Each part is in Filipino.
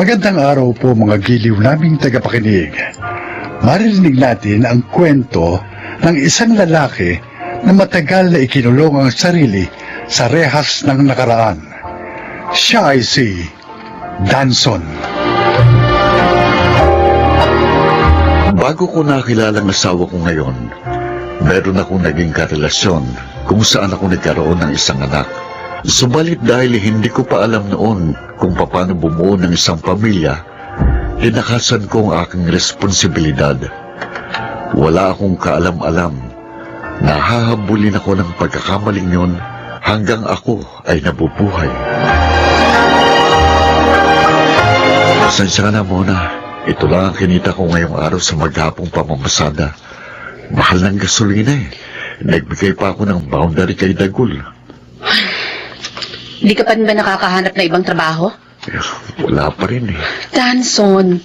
Magandang araw po mga giliw naming tagapakinig. Maririnig natin ang kwento ng isang lalaki na matagal na ikinulong ang sarili sa rehas ng nakaraan. Siya ay si Danson. Bago ko nakilala ang asawa ko ngayon, meron akong naging karelasyon kung saan ako nagkaroon ng isang anak. Subalit dahil hindi ko pa alam noon kung paano bumuo ng isang pamilya, tinakasan ko ang aking responsibilidad. Wala akong kaalam-alam. Nahahabulin ako ng pagkakamaling yon hanggang ako ay nabubuhay. Pasensya ka na muna. Ito lang ang kinita ko ngayong araw sa maghapong pamamasada. Mahal ng gasolina eh. Nagbigay pa ako ng boundary kay Dagul. Hindi ka pa rin ba nakakahanap na ibang trabaho? Wala pa rin eh. Danson,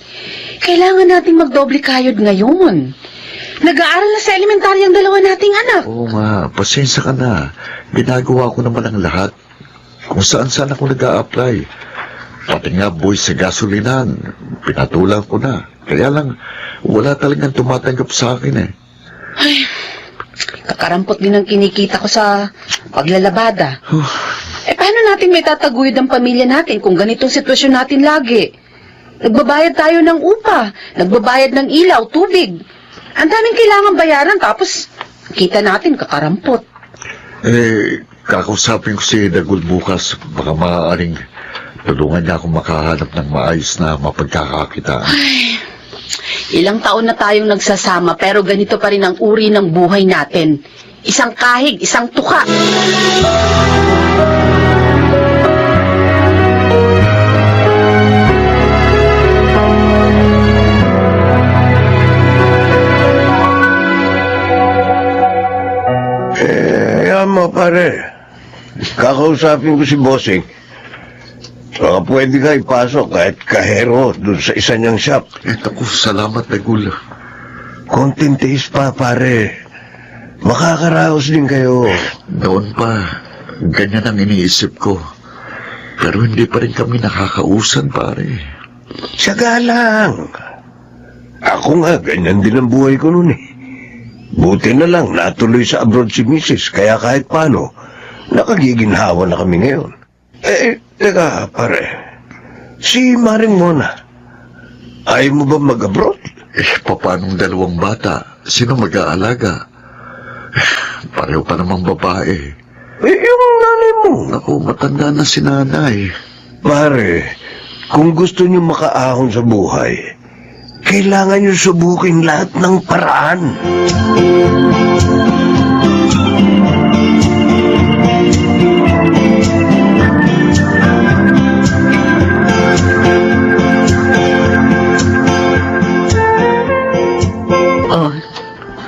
kailangan nating magdoble kayod ngayon. Nag-aaral na sa elementarya ang dalawa nating anak. Oo nga, pasensya ka na. Ginagawa ko naman ang lahat. Kung saan-saan ako nag-a-apply. Pati nga boy sa gasolinan, pinatulang ko na. Kaya lang, wala talagang tumatanggap sa akin eh. Ay, kakarampot din ang kinikita ko sa paglalabada. Paano natin may tataguyod ang pamilya natin kung ganitong sitwasyon natin lagi? Nagbabayad tayo ng upa, nagbabayad ng ilaw, tubig. Ang daming kailangan bayaran, tapos kita natin kakarampot. Kakausapin ko si Dagul bukas. Baka maaaring tulungan niya akong makahanap ng maayos na mapagkakakitaan. Ay, ilang taon na tayong nagsasama, pero ganito pa rin ang uri ng buhay natin. Isang kahig, isang tuka. Mo pare, kakausapin ko si Bossing. Baka pwede ka ipasok kahit kahero dun sa isa niyang shop. Naku, salamat Dagul. Konting tiis pa pare. Makakaraos din kayo. Noon pa, ganyan ang iniisip ko. Pero hindi pa rin kami nakakausan, pare. Siyaga lang. Ako nga, ganyan din ang buhay ko nun eh. Buti na lang natuloy sa abroad si Mrs. Kaya kahit paano, nakagiginhawa na kami ngayon. Teka pare, si Maring Mona, ayaw mo ba mag-abroad? Paanong dalawang bata? Sino mag-aalaga? Pareho pa namang babae. Yung nanay mo. Naku, matanda na si nanay. Pare, kung gusto niyo makaahon sa buhay, kailangan niyo subukin lahat ng paraan. Oh,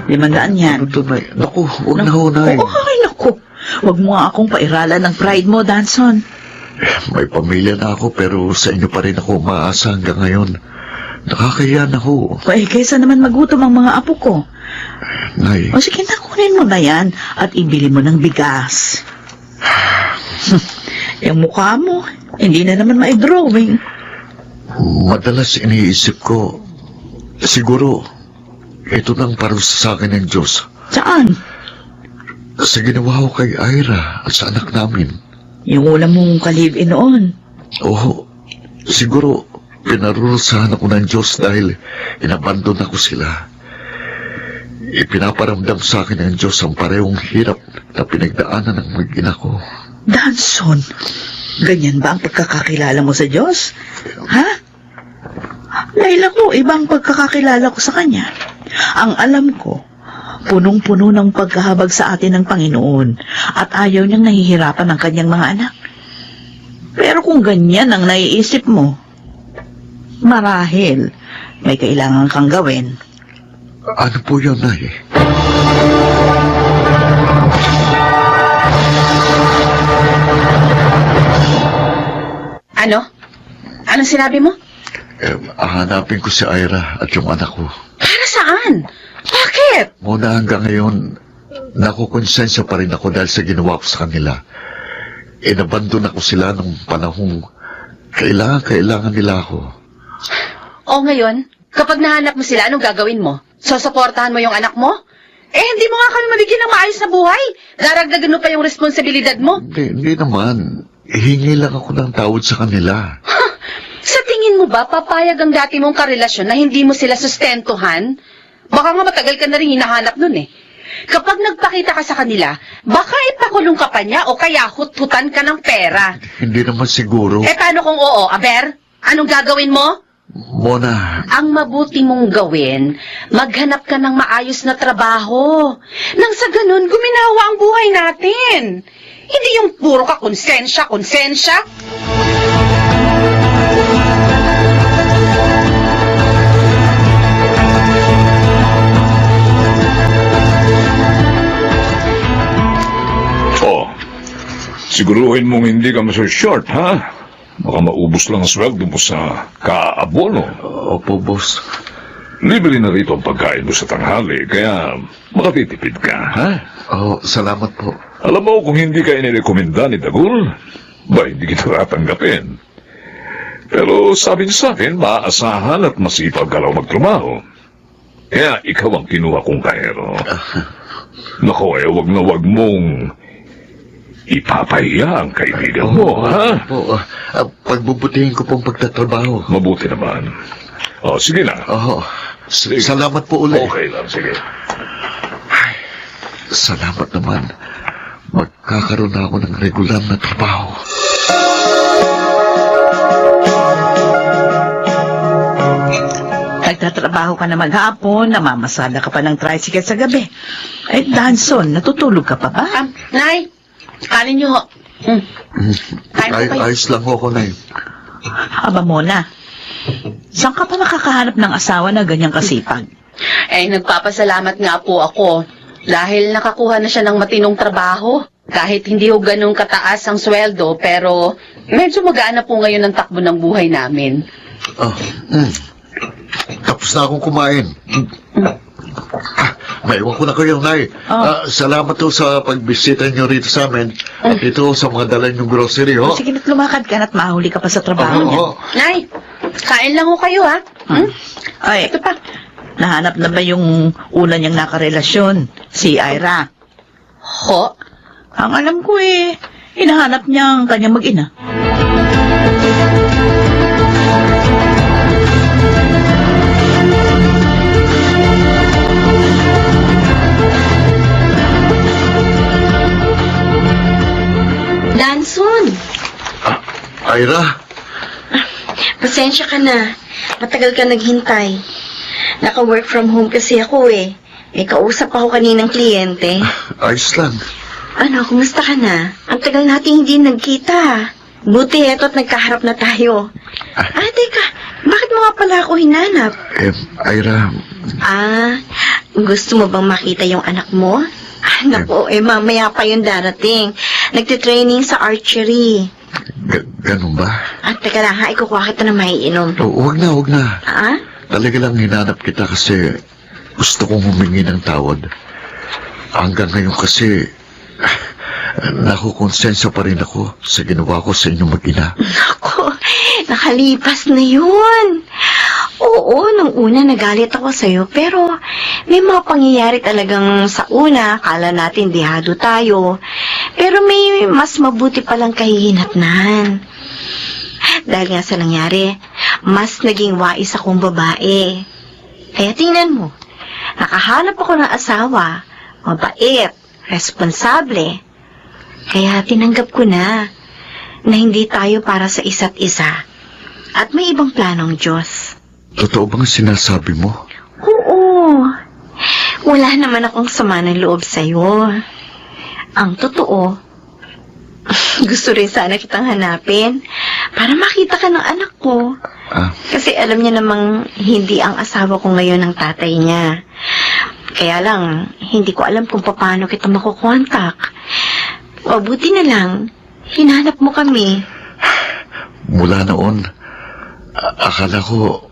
500 yan. Ito na, naku, huwag na ho, nay. Ay, naku. Huwag mo nga akong pairalan ng pride mo, Danson. May pamilya na ako pero sa inyo pa rin ako umaasa hanggang ngayon. Nakakaya na ho. Kaysa naman magutom ang mga apo ko. Nay. O sige, nakunin mo na yan at ibili mo ng bigas. Yung mukha mo, hindi na naman ma-drawing. Madalas iniisip ko, siguro, ito nang parusa sa akin ng Diyos. Saan? Sa ginawa ko kay Ira at sa anak namin. Yung ulam mong kalib-in noon. Oo, siguro, pinarurusahan ako ng Diyos dahil inabandon ako sila. Ipinaparamdam sa akin ng Diyos ang parehong hirap na pinagdaanan ng mag-ina ko. Danson, ganyan ba ang pagkakakilala mo sa Diyos? Ha? Dahil ako, ibang pagkakakilala ko sa Kanya. Ang alam ko, punong-puno ng pagkahabag sa atin ng Panginoon at ayaw niyang nahihirapan ng Kanyang mga anak. Pero kung ganyan ang naiisip mo, marahil may kailangan kang gawin. Ano po yun, Nay? Ano? Anong sinabi mo? Hahanapin ko si Ira at yung anak ko. Para saan? Bakit? Muna hanggang ngayon, nakukonsensya pa rin ako dahil sa ginawa ko sa kanila. Inabandon ako sila nung panahong kailangan nila ako. O ngayon, kapag nahanap mo sila, anong gagawin mo? Susuportahan mo yung anak mo? Hindi mo nga kami mabigyan ng maayos na buhay. Daragdagan mo pa yung responsibilidad mo. Hindi naman. Hingi lang ako ng tawad sa kanila. Sa tingin mo ba, papayag ang dati mong karelasyon na hindi mo sila sustentuhan? Baka nga matagal ka na rin hinahanap nun eh. Kapag nagpakita ka sa kanila, baka ipakulong ka pa niya o kaya hut-hutan ka ng pera. Hindi naman siguro. Paano kung oo, Aber? Anong gagawin mo? Mona, Ang mabuti mong gawin, maghanap ka ng maayos na trabaho. Nang sa ganun, guminawa ang buhay natin. Hindi yung puro ka konsensya. Oh, siguruhin mong hindi ka short, ha? Baka maubos lang ang sweldo mo sa kaabono. opo, boss. Libre na rito ang pagkain mo sa tanghali, kaya makatitipid ka, ha? Salamat po. Alam mo, kung hindi ka inirekomenda ni Dagul, hindi kita tatanggapin. Pero sabi niya sa akin, maaasahan at masipag ka raw magtrabaho. Kaya ikaw ang kinuha kong kahero. Naku, wag na wag mong ipapahiya ang kaibigan mo, ha? Opo, pagbubutihin ko pong pagtatrabaho. Mabuti naman. Sige na. Sige. Salamat po ulit. Okay lang, sige. Salamat naman. Magkakaroon na ako ng regular na trabaho. Nagtatrabaho ka na maghapon, namamasada ka pa ng tricycle sa gabi. Danson, natutulog ka pa ba? Nay, kanin niyo ho. Kain po kayo. Ayos lang ako na yun. Aba Mona, saan ka pa nakakahanap ng asawa na ganyang kasipag? Nagpapasalamat nga po ako dahil nakakuha na siya ng matinong trabaho. Kahit hindi ho ganun kataas ang sweldo, pero medyo magaan na po ngayon ang takbo ng buhay namin. Tapos na akong kumain. Maiwan ko na kayo, Nay. Salamat po sa pagbisita niyo rito sa amin. At ito sa mga dala niyong grocery, ho. Sige na't lumakad ka na't mahuli ka pa sa trabaho niya. Nay, kain lang ho kayo ha. Ay, Ito pa. nahanap na ba yung una niyang nakarelasyon? Si Ira. Ho? Ang alam ko hinahanap niya ang kanyang mag-ina. Danson, Ira, pasensya ka na. Matagal ka naghintay. Naka-work from home kasi ako May kausap ako kaninang kliyente. ayos lang. Ano, kumusta ka na? Ang tagal natin hindi nagkita. Buti eto't nagkaharap na tayo. Teka, bakit mo nga pala ako hinanap? Ira, Gusto mo bang makita yung anak mo? Naku, mamaya pa yung darating. Nagtitraining sa archery. ganun ba? Teka lang ha, ikukuha kita na maiinom. Huwag na. Ah? Talaga lang hinanap kita kasi gusto kong humingi ng tawad. Hanggang ngayon kasi, nakukonsensya pa rin ako sa ginawa ko sa inyong mag-ina. Ako, nakalipas na yun. Oo, nung una nagalit ako sa'yo, pero may mga pangyayari talagang sa una, kala natin dihado tayo. Pero may mas mabuti palang kahihinatnan. Dahil nga sa nangyari, mas naging wais akong babae. Kaya tingnan mo, nakahanap ako ng asawa, mabait, responsable. Kaya tinanggap ko na hindi tayo para sa isa't isa. At may ibang planong Diyos. Totoo bang sinasabi mo? Oo. Wala naman akong sama ng loob sa'yo. Ang totoo, gusto rin sana kitang hanapin para makita ka ng anak ko. Kasi alam niya namang hindi ang asawa ko ngayon ang tatay niya. Kaya lang, hindi ko alam kung paano kita makukontak. Mabuti na lang, hinanap mo kami. Mula noon, akala ko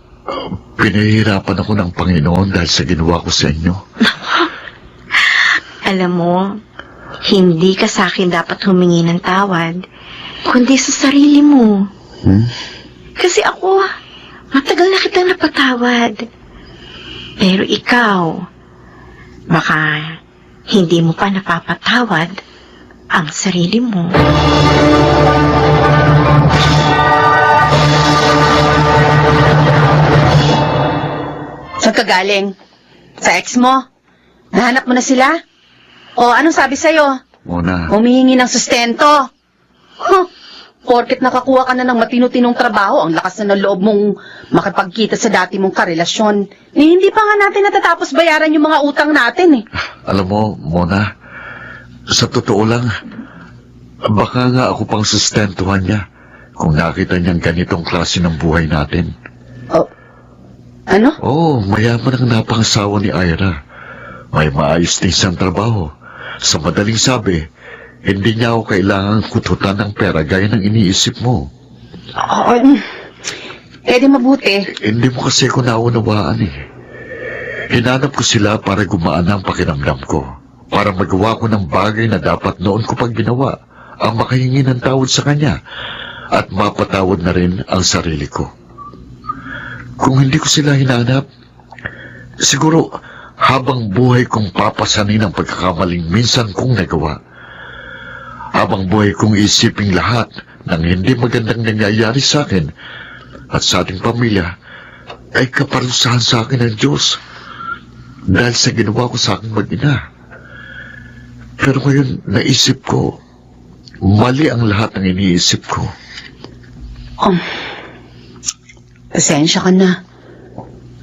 pinahihirapan ako ng Panginoon dahil sa ginawa ko sa inyo. Alam mo, hindi ka sa akin dapat humingi ng tawad, kundi sa sarili mo. Kasi ako, Matagal na kitang napatawad. Pero ikaw, baka hindi mo pa napapatawad ang sarili mo. Saan ka galing? Sa ex mo? Nahanap mo na sila? O anong sabi sa'yo? Mona, Humihingi ng sustento. Huh. Porket nakakuha ka na ng matino-tinong trabaho, ang lakas na ng loob mong makipagkita sa dati mong karelasyon. Hindi pa nga natin natatapos bayaran yung mga utang natin eh. alam mo, Mona, sa totoo lang, baka nga ako pang sustentuhan niya kung nakita niyang ganitong klase ng buhay natin. Oh, ano? Oo, mayaman ang napangasawa ni Ira. May maayos din siyang trabaho. Sa madaling sabi, hindi niya ako kailangang kututan ng pera gaya ng iniisip mo. Di mabuti. Hindi mo kasi ko naunawaan eh. Hinanap ko sila para gumaan ang pakiramdam ko. Para magawa ko ng bagay na dapat noon ko pag ginawa. Ang makahingi ng tawad sa kanya. At mapatawad na rin ang sarili ko. Kung hindi ko sila hinanap, siguro habang buhay kong papasanin ang pagkakamaling minsan kong nagawa. Habang buhay kong isiping lahat ng hindi magandang nangyayari sa akin at sa ating pamilya ay kaparusahan sa akin ng Diyos dahil sa ginawa ko sa aking mag-ina. Pero ngayon naisip ko, mali ang lahat ng iniisip ko. Pasensya ka na.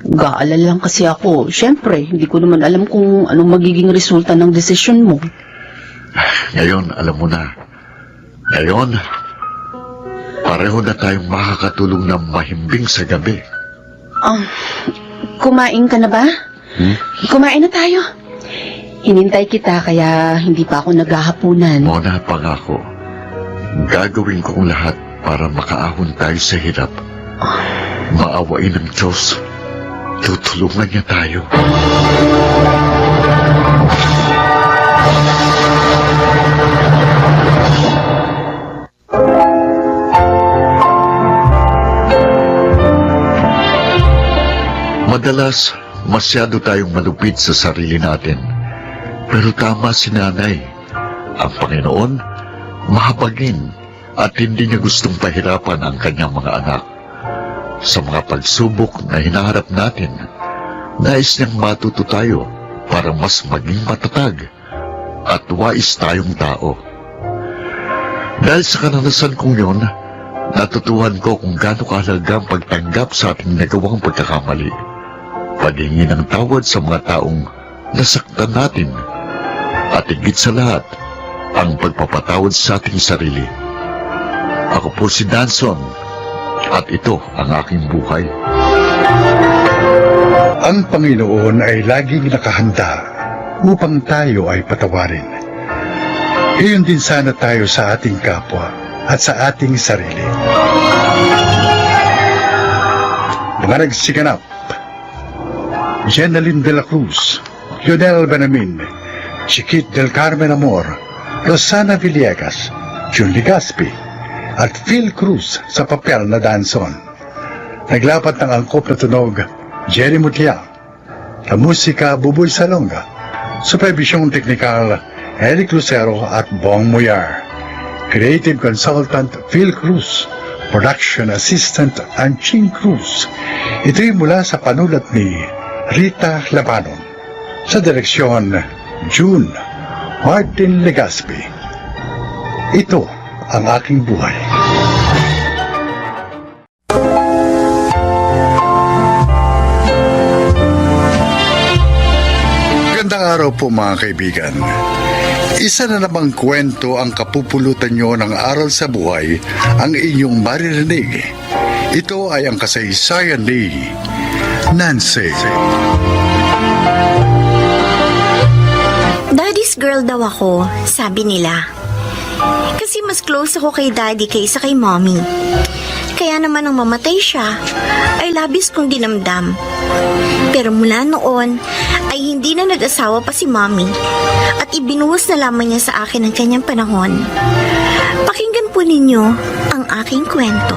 Gaalala lang kasi ako. Siyempre, hindi ko naman alam kung anong magiging resulta ng desisyon mo. Ngayon, alam mo na. Ngayon, pareho na tayong makakatulong na mahimbing sa gabi. Kumain ka na ba? Kumain na tayo. Hinintay kita kaya hindi pa ako naghahapunan. Mona, pangako. Gagawin ko ang lahat para makaahon tayo sa hirap. Maawain ng Diyos. Tutulungan niya tayo. Madalas, masyado tayong malupit sa sarili natin. Pero tama si nanay. Ang Panginoon, mahabagin at hindi niya gustong pahirapan ang kanyang mga anak. Sa mga pagsubok na hinaharap natin, nais niyang matuto tayo para mas maging matatag at wais tayong tao. Dahil sa karanasan kong yun, natutuhan ko kung gaano kahalaga ang pagtanggap sa ating nagawang pagkakamali. Paghingi ng tawad sa mga taong nasaktan natin. At higit sa lahat, ang pagpapatawad sa ating sarili. Ako po si Danson, at ito ang aking buhay. Ang Panginoon ay laging nakahanda upang tayo ay patawarin. Iyon din sana tayo sa ating kapwa at sa ating sarili. Mga nagsiganap, Jenaline de la Cruz, Lionel Benamin, Chiquit del Carmen Amor, Rosana Villegas, Jun Ligaspi, at Phil Cruz sa papel na Danson. Naglapat ng angkop na tunog, Jerry Mutliang. La musika, Buboy Salonga. Supervisyong teknikal, Eric Lucero at Bong Muyar. Creative Consultant, Phil Cruz. Production Assistant, Anching Cruz. Ito'y mula sa panulat ni Rita Labanon. Sa direksyon, June Martin Legaspi. Ito ang aking buhay. Magandang araw po mga kaibigan. Isa na namang kwento ang kapupulutan nyo ng aral sa buhay ang inyong maririnig. Ito ay ang kasaysayan ni Nancy. Daddy's girl daw ako, sabi nila. Kasi mas close ako kay Daddy kaysa kay Mommy. Kaya naman nang mamatay siya, ay labis kong dinamdam. Pero mula noon, ay hindi na nag-asawa pa si Mommy. At ibinuhos na lamang niya sa akin ang kanyang panahon. Pakinggan po ninyo ang aking kwento.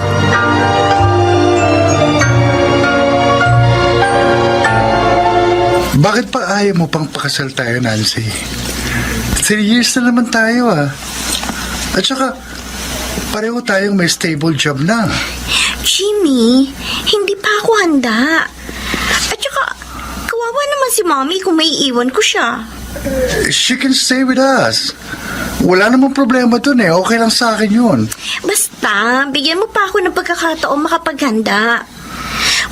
Bakit pa ayaw mo pang pakasal tayo, Nancy? 3 years na naman tayo, ah. At saka, pareho tayong may stable job na. Jimmy, hindi pa ako handa. At saka, kawawa naman si Mommy kung may iwan ko siya. She can stay with us. Wala namang problema dun eh. Okay lang sa akin yun. Basta, bigyan mo pa ako ng pagkakataon makapaghanda.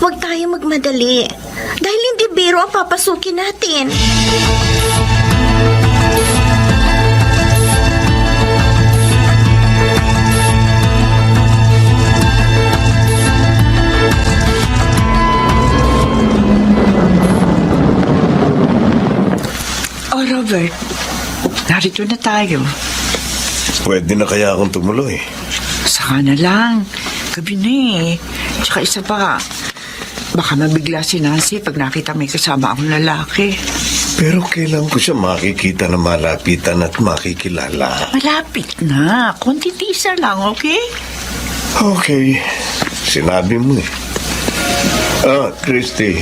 Huwag tayo magmadali. Dahil hindi biro ang papasukin natin. Oh, Robert, narito na tayo. Pwede na kaya akong tumuloy. Saka na lang. Gabi na eh. Tsaka isa pa, baka mabigla si Nancy pag nakita may kasama akong lalaki. Pero kailan ko siya makikita na malapitan at makikilala? Malapit na. Konti tisa lang, okay? Okay. Sinabi mo eh. Christy.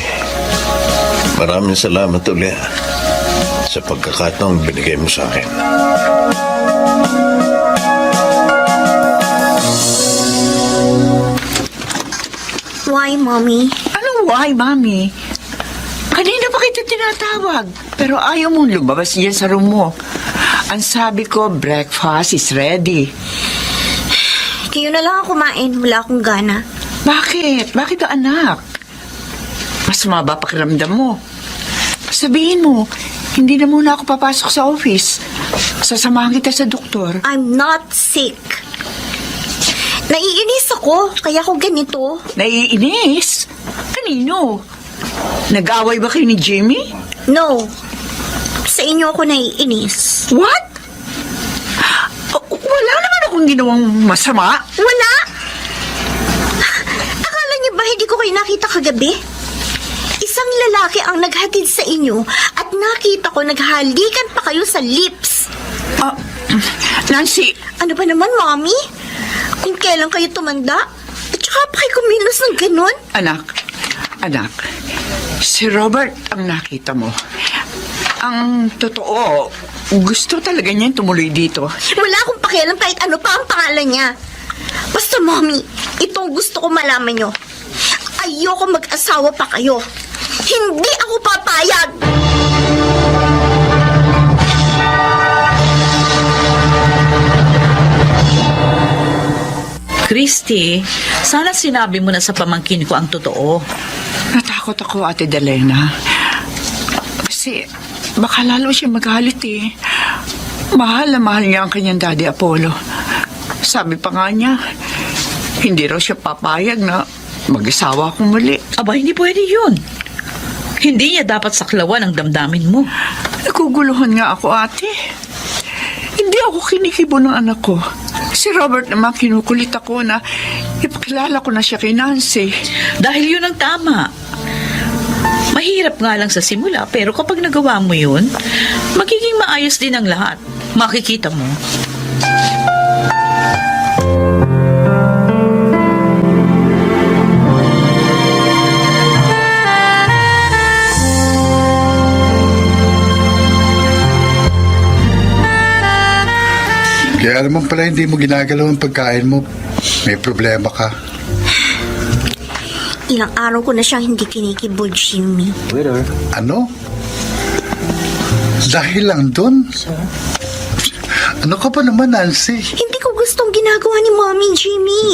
Maraming salamat ulit sa pagkakataong binigay mo sa akin. Why, Mommy? Anong why, Mami? Kanina pa kita tinatawag, pero ayaw mong lumabas diyan sa room mo. Ang sabi ko, breakfast is ready. Kayo na lang ako kumain. Wala akong gana. Bakit? Bakit ba, anak? Mas maba pakiramdam mo. Sabihin mo, hindi na muna ako papasok sa office. Sasamahan kita sa doktor. I'm not sick. Naiinis ako, kaya ako ganito. Naiinis? Kanino? Nag-away ba kayo ni Jimmy? No. Sa inyo ako naiinis. What? Wala naman akong ginawang masama. Wala! Akala niyo ba hindi ko kayo nakita kagabi? Isang lalaki ang naghatid sa inyo at nakita ko naghalikan pa kayo sa lips. Nancy, Ano ba naman, Mommy? Kung kailan kayo tumanda? At saka pa kayo kumilos ng ganun? anak, si Robert ang nakita mo. Ang totoo, gusto talaga niya tumuloy dito. Wala akong pakialam kahit ano pa ang pangalan niya. Basta, Mommy, itong gusto ko malaman nyo. Ayoko mag-asawa pa kayo. Hindi ako papayag! Christy, sana sinabi mo na sa pamangkin ko ang totoo. Natakot ako, Ate Delena. Kasi baka lalo siya magalit eh. Mahal na mahal niya ang kanyang daddy Apollo. Sabi pa nga niya, hindi raw siya papayag na mag-asawa akong muli. Aba, hindi pwede yun. Hindi niya dapat saklawan ang damdamin mo. Naguguluhan nga ako, ate. Hindi ako kinikibo ng anak ko. Si Robert naman kinukulit ako na ipakilala ko na siya kay Nancy. Dahil yun ang tama. Mahirap nga lang sa simula, pero kapag nagawa mo yun, magiging maayos din ang lahat. Makikita mo. Kaya naman pala hindi mo ginagalaw ang pagkain mo. May problema ka. Ilang araw ko na siyang hindi kinikibo, Jimmy. Ano? Dahil lang dun? Ano ka pa naman, Nancy? Hindi ko gustong ginagawa ni Mommy, Jimmy.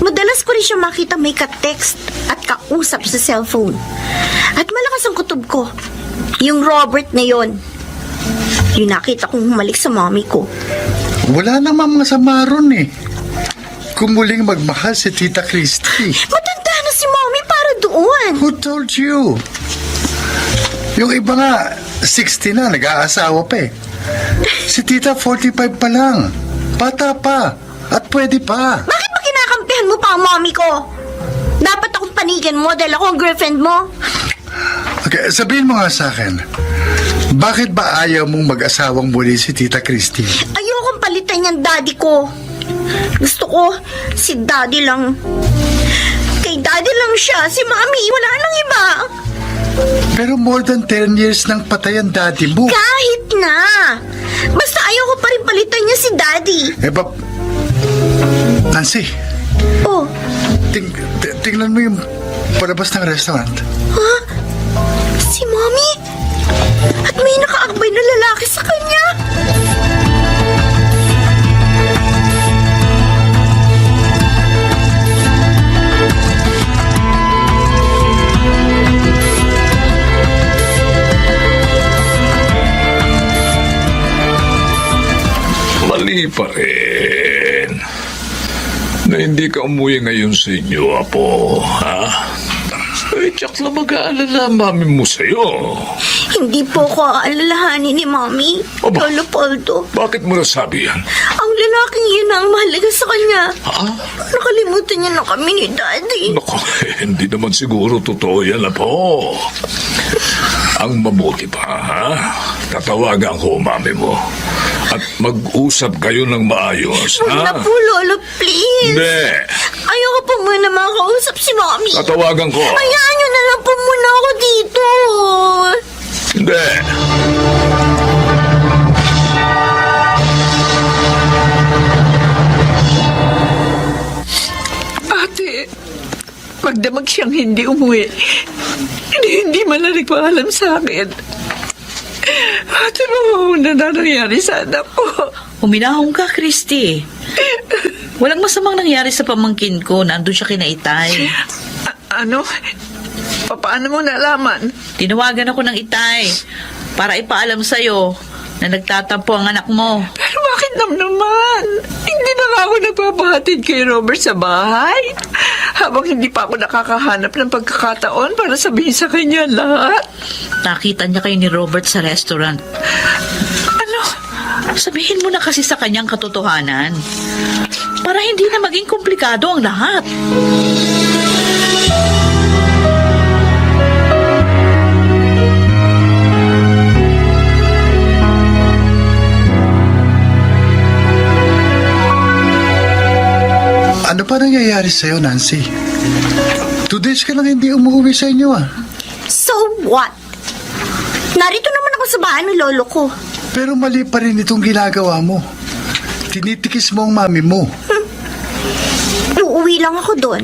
Madalas ko rin siya makita may ka-text at kausap sa cellphone. At malakas ang kutob ko. Yung Robert na yon. Yung nakita kong humalik sa mommy ko. Wala namang masama ron eh. Kung muling magmahal si Tita Christy. Matanda na si mommy para doon. Who told you? Yung iba nga, 60 na, nag-aasawa pa eh. Si Tita 45 pa lang. Bata pa. At pwede pa. Bakit ba kinakampihan mo pa ang mommy ko? Dapat akong panigan mo dahil ako ang girlfriend mo. Okay, sabihin mo nga sa akin. Bakit ba ayaw mong mag-asawang muli si Tita Christy? Ayokong palitan yung daddy ko. Gusto ko, si daddy lang. Kay daddy lang siya. Si mommy, wala nang iba. Pero more than 10 years nang patay ang daddy mo. Kahit na! Basta ayaw ko pa rin palitan niya si Daddy. Nancy, Oh, tingnan mo yung palabas ng restaurant. si Mommy? At may nakaakbay na lalaki sa kanya. Mali pa rin na hindi ka umuwi ngayon sa inyo, Apo, ha? Eh, tsak na mag-aalala ang mami mo sa'yo. Hindi po ko aalalahanin ni Mommy. Aba. Lolo Poldo. Bakit mo nasabi yan? Ang lalaking yun ang mahalaga sa kanya. Ha? Nakalimutan niya na kami ni Daddy. Naku, hindi naman siguro totoo yan, Apo. Ang mabuti pa, ha? Tatawagan ko mami mo. At mag-usap kayo ng maayos, Huwag na ha? po, Lolo, please. Hindi. Ayoko po muna makausap si Mommy. Tatawagan ko. Hayaan niyo na lang po muna ako dito. Hindi. Ate, magdamag siyang hindi umuwi. Hindi man lang nagpaalam sa akin. Ate, ano na nangyari sa anak ko? Huminahon ka, Christy. Walang masamang nangyari sa pamangkin ko. Nandun siya kina Itay. Ano? Paano mo nalaman? Tinawagan ako ng Itay para ipaalam sa'yo na nagtatampo ang anak mo. Pero bakit naman? Hindi na nga ako nagpapahatid kay Robert sa bahay. Habang hindi pa ako nakakahanap ng pagkakataon para sabihin sa kanya lahat. Nakita niya kayo ni Robert sa restaurant. Ano? Sabihin mo na kasi sa kanyang katotohanan para hindi na maging komplikado ang lahat. Ano pa nangyayari sa'yo, Nancy? 2 days ka lang hindi umuwi sa inyo, ah. So what? Narito naman ako sa bahay ng lolo ko. Pero mali pa rin itong ginagawa mo. Tinitikis mo ang mami mo. Uuwi lang ako doon.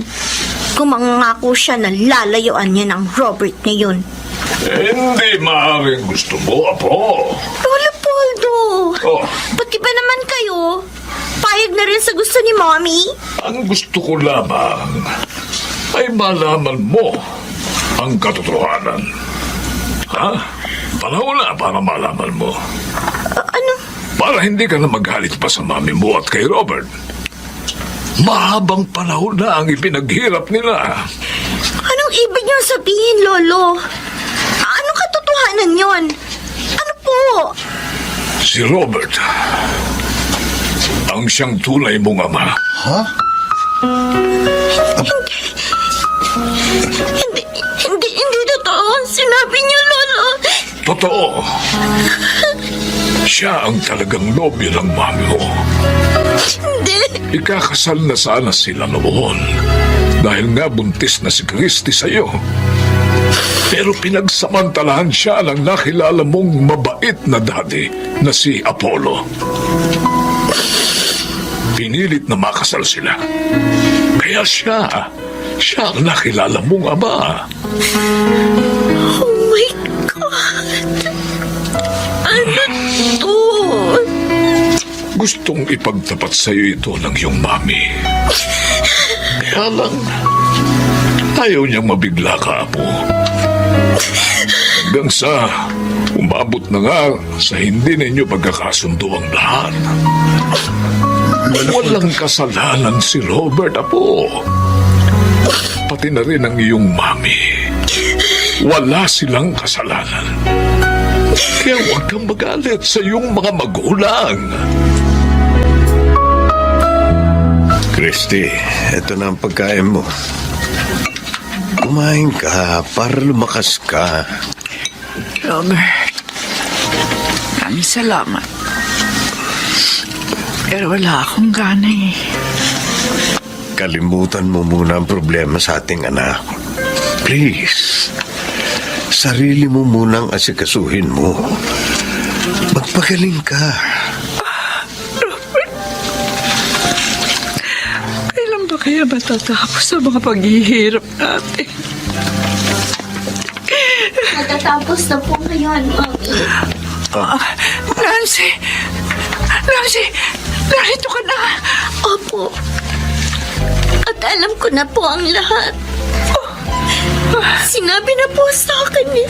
Kung mangangako siya na lalayuan niya ng Robert ngayon. Hindi maaaring gusto mo, Apo. Lolo Poldo! Oh, Pati ba naman kayo? Payag na rin sa gusto ni Mommy? ang gusto ko lamang ay malaman mo ang katotohanan. Ha? Panahon na para malaman mo. Ano? Para hindi ka na magalit pa sa mami mo at kay Robert. Mahabang panahon na ang ipinaghirap nila. Anong ibig niyong sabihin, Lolo? Anong katotohanan yon? Ano po? Si Robert, ang siyang tunay mong ama. Ha? Hindi totoo ang sinabi niyo, Lolo. Totoo. Siya ang talagang nobyo ng mami mo. Hindi. Ikakasal na sana sila noon dahil nga buntis na si Christy sa'yo. Pero pinagsamantalahan siya ng nakilala mong mabait na daddy na si Apollo. Pinilit na makasal sila. Kaya siya ang nakilala mong ama. Oh my God. Ano to? Gustong ipagtapat sa'yo ito ng iyong mami. Kaya lang, ayaw niyang mabigla ka, Apo. Hanggang sa umabot na nga sa hindi ninyo pagkakasundo ang lahat. Walang kasalanan si Robert, Apo. Pati na rin ang iyong mami. Wala silang kasalanan. Kaya huwag kang magalit sa iyong mga magulang. Christy, eto na ang pagkain mo. Kumain ka para lumakas ka. Robert, maraming salamat. Pero wala akong gana eh. Kalimutan mo muna ang problema sa ating anak. Please. sarili mo munang asikasuhin mo. Magpagaling ka. Kailan ba kaya matatapos sa mga paghihirap natin? Natatapos na po ngayon, Mommy. Nancy! Nancy! Narito ka na! Opo. At alam ko na po ang lahat. Sinabi na po sa akin ni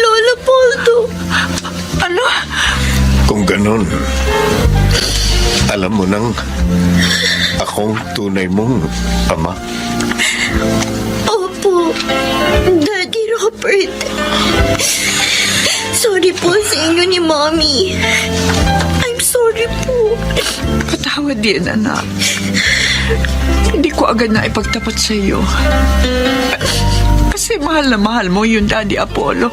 Lola Poldo. Ano? Kung ganon, alam mo nang akong tunay mong ama. Opo, Daddy Robert. Sorry po sa inyo ni Mommy. I'm sorry po. Patawad din, anak. Hindi ko agad na ipagtapat sa iyo. Kasi mahal na mahal mo yung Daddy Apollo.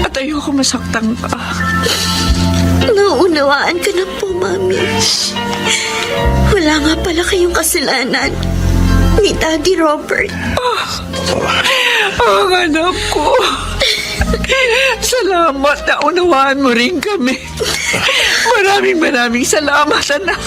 At ayoko masaktan ka. Naunawaan ka na po, Mommy. Wala nga pala kayong kasalanan ni Daddy Robert. Ang anak ko. Salamat na unawaan mo rin kami. Maraming salamat, anak.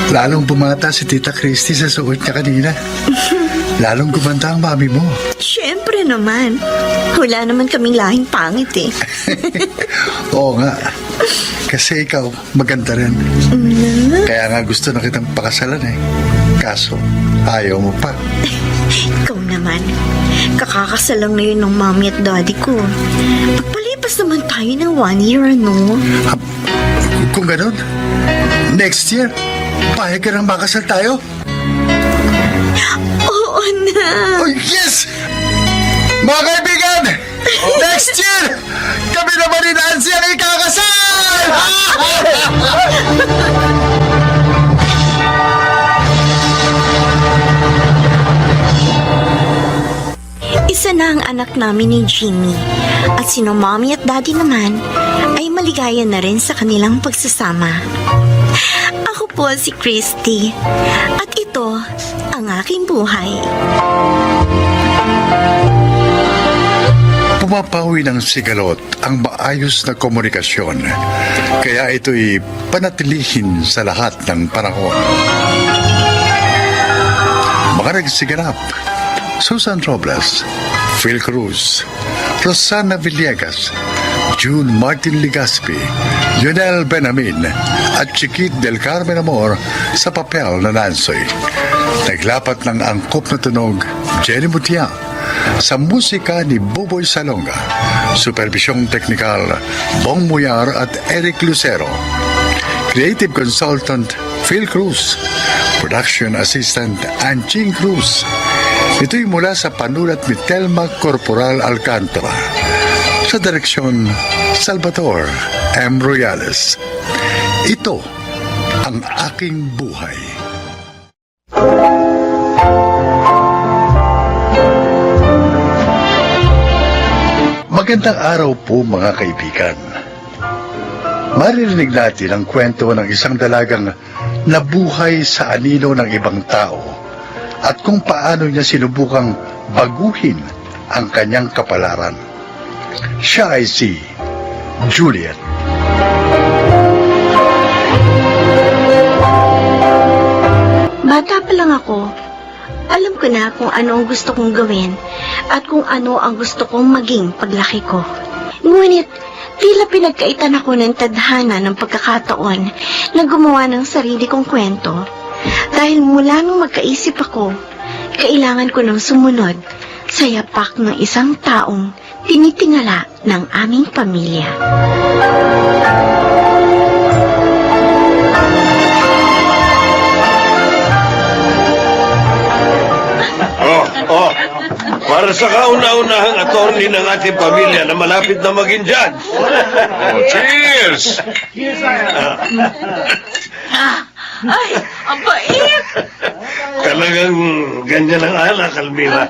Lalong bumata si Tita Christy sa suot niya kanina. Lalong gumanda ang mami mo. Siyempre naman. Wala naman kaming lahing pangit eh. Oo nga. Kasi ikaw, maganda rin. Kaya nga gusto na kitang pakasalan eh. Kaso, ayaw mo pa. Ikaw naman. Kakakasal lang na yun ng mommy at daddy ko. Pagpalipas naman tayo ng 1 year, ano? Kung ganun, next year, pahig ka nang makasal tayo? Oo na. Oh, yes! Mga kaibigan, next year, kami naman ni Nancy ang ikakasal! Isa na ang anak namin ni Jimmy. At sino mommy at daddy naman ay maligaya na rin sa kanilang pagsasama. Ako po si Christy. At ito ang aking buhay. Pumapawi ng sigalot ang maayos na komunikasyon. Kaya ito'y panatilihin sa lahat ng panahon. Mga nagsiganap, Susan Robles, Phil Cruz, Rosana Villegas, June Martin Ligaspi, Lionel Benamin at Chiquit del Carmen Amor sa papel na Nansoy. Naglapat ng angkop na tunog, Jenny Mutia, sa musika ni Buboy Salonga, supervisyong teknikal, Bong Muyar at Eric Lucero, creative consultant, Phil Cruz, production assistant, Anching Cruz. Ito'y mula sa panulat ni Telma Corporal Alcantara, sa direksyon Salvador M. Royales. Ito ang aking buhay. Magandang araw po mga kaibigan. Maririnig natin ang kwento ng isang dalagang nabuhay sa anino ng ibang tao at kung paano niya sinubukang baguhin ang kanyang kapalaran. Siya ay si Juliet. Bata pa lang ako. Alam ko na kung ano ang gusto kong gawin at kung ano ang gusto kong maging paglaki ko. Ngunit, tila pinagkaitan ako ng tadhana ng pagkakataon na gumawa ng sarili kong kwento. Dahil mula nung magkaisip ako, kailangan ko nang sumunod sa yapak ng isang taong tinitingala ng aming pamilya. Para sa kauna-unahang attorney ng ating pamilya na malapit na maging judge. Oh, cheers! Ay, ang bait! Talagang ganyan ang alak, Almira.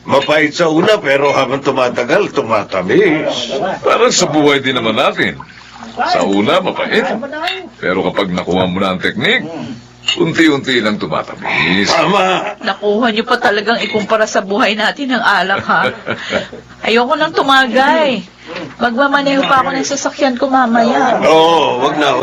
Mapait sa una pero habang tumatagal, tumatamis. Parang sa buhay din naman natin. Sa una, mapait. Pero kapag nakuha mo na ang teknik, unti-unti lang tumatamis. Tama. Nakuha niyo pa talagang ikumpara sa buhay natin ng alak, ha? Ayoko nang tumagay. Magmamaneho pa ako ng sasakyan ko mamaya. Oo, wag na.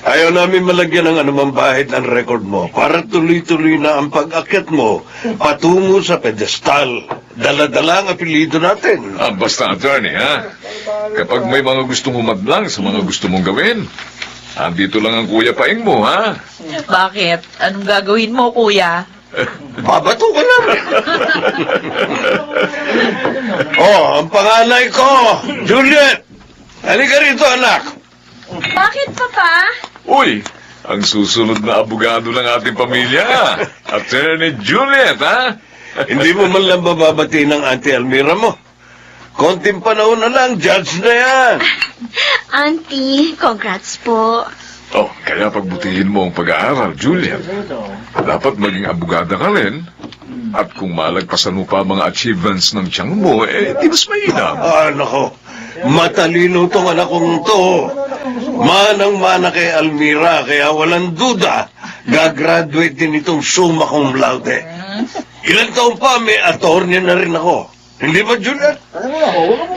Ayaw namin malagyan ng anumang bahid ng record mo para tuloy-tuloy na ang pag-akyat mo patungo sa pedestal. Dala-dala ang apelido natin. Ah, basta attorney, ha? Kapag may mga gustong humadlang sa mga gusto mong gawin, andito lang ang Kuya Paing mo, ha? Bakit? Anong gagawin mo, kuya? Babato ka namin. Ang panganay ko, Juliet. Halika rito, anak. Bakit, Papa? Uy, ang susunod na abogado ng ating pamilya, Attorney Juliet, ha? Hindi mo man lang bababati ng Auntie Almira mo. Konting panahon na lang, judge na yan. Auntie, congrats po. Oh, kaya pagbutihin mo ang pag-aaral, Juliet. Dapat maging abogada ka rin. At kung malagpasan mo pa ang mga achievements ng tiyang mo, di mas mainam. Nako. Matalino tong anak kong to. Manang-mana kay Almira, kaya walang duda, gagraduate din itong summa cum laude. Ilang taon pa, may attorney na rin ako. Hindi ba, Juliet?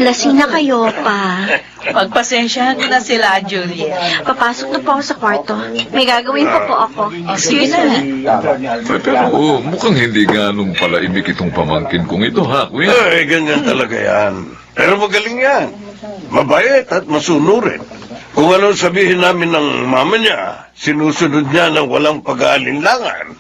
Lasing na kayo pa. Pagpasensyahan mo na sila, Juliet. Papasok na po ako sa kwarto. May gagawin pa po ako. Sige na. Pero mukhang hindi ganong palaimik itong pamangkin kong ito, ha, kuya? Ganyan talaga yan. Pero magaling yan. Mabait at masunurin. Kung anong sabihin namin ng mama niya, sinusunod niya ng walang pag-aalinlangan.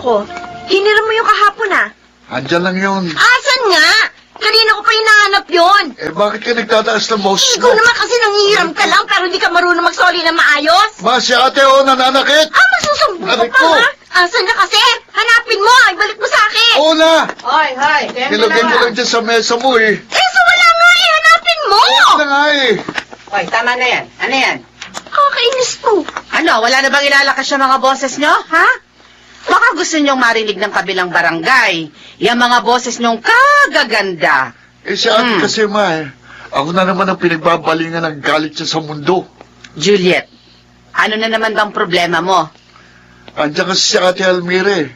Ko. Hiniram mo yung kahapon, ah. Andyan lang yun. Asan nga? Kanina ko pa hinahanap yun. Bakit ka nagtataas ng mouse Ikaw naman kasi nanghihiram ka lang pero di ka marunong magsoli na maayos. Si ate, nananakit. Masusumbong ka Aray pa, ko. ha? Asan na kasi? Hanapin mo, ibalik mo sa akin. Na! Hoy, Nilagay ko lang dyan sa mesa mo, eh. So wala nga eh, hanapin mo. Na nga, eh. Hoy, tama na yan. Ano yan? Kakainis po. Ano, wala na bang ilalakas yung mga boses nyo, ha? Baka gusto nyong marinig ng kabilang barangay. Yung mga boses nyong kagaganda. Si ate kasi, ako na naman ang pinagbabalingan ng galit siya sa mundo. Juliet, ano na naman bang problema mo? Andiyan kasi si ate Almira,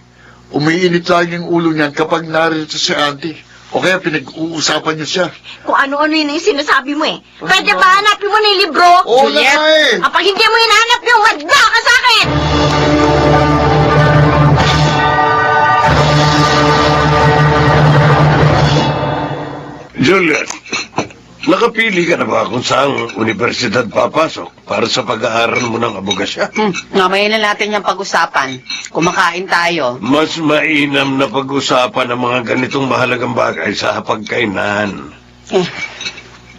umiinit lagi ang ulo niyan kapag narito si auntie. O kaya pinag-uusapan niyo siya. Kung ano-ano yun yung sinasabi mo eh. Pwede ba hanapin mo na yung libro? Juliet? Na nga, eh. Kapag hindi mo hinahanap yung madda ka sa akin! Juliet, nakapili ka na ba kung saang universidad papasok para sa pag-aaral mo ng abogasya? Mamaya na natin yung pag-usapan. Kumakain tayo. Mas mainam na pag-usapan ang mga ganitong mahalagang bagay sa hapagkainan.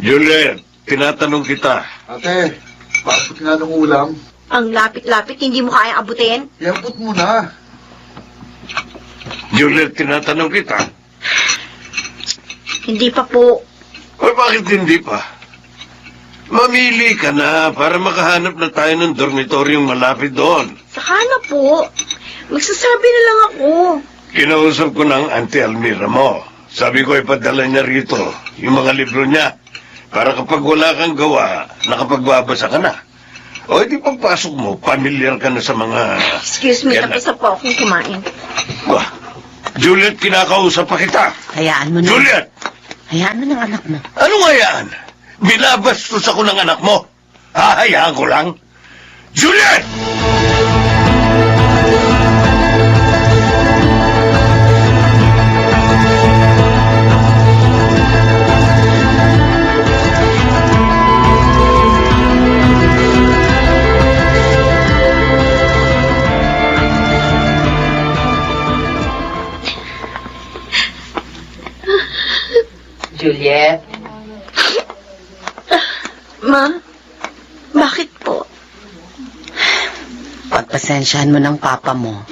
Juliet, tinatanong kita. Ate, pasok nga ng ulam. Ang lapit-lapit, hindi mo kaya abutin? Yambot mo na. Juliet, tinatanong kita. Hindi pa po. O bakit hindi pa? Mamili ka na para makahanap na tayo ng dormitoryong malapit doon. Saka na po. Magsasabi na lang ako. Kinausap ko ng Auntie Almira mo. Sabi ko ipadala niya rito yung mga libro niya para kapag wala kang gawa, nakapagbabasa ka na. O di pagpasok mo, familiar ka na sa mga... Excuse me, tapos na po akong kumain. Bah, Juliet, kinakausap pa kita. Hayaan mo na. Juliet! Hayaan mo ng anak mo. Ano nga yan? Binabastos ako ng anak mo. Hahayaan ko lang. Juliet! Pagpasensyahan mo ng papa mo.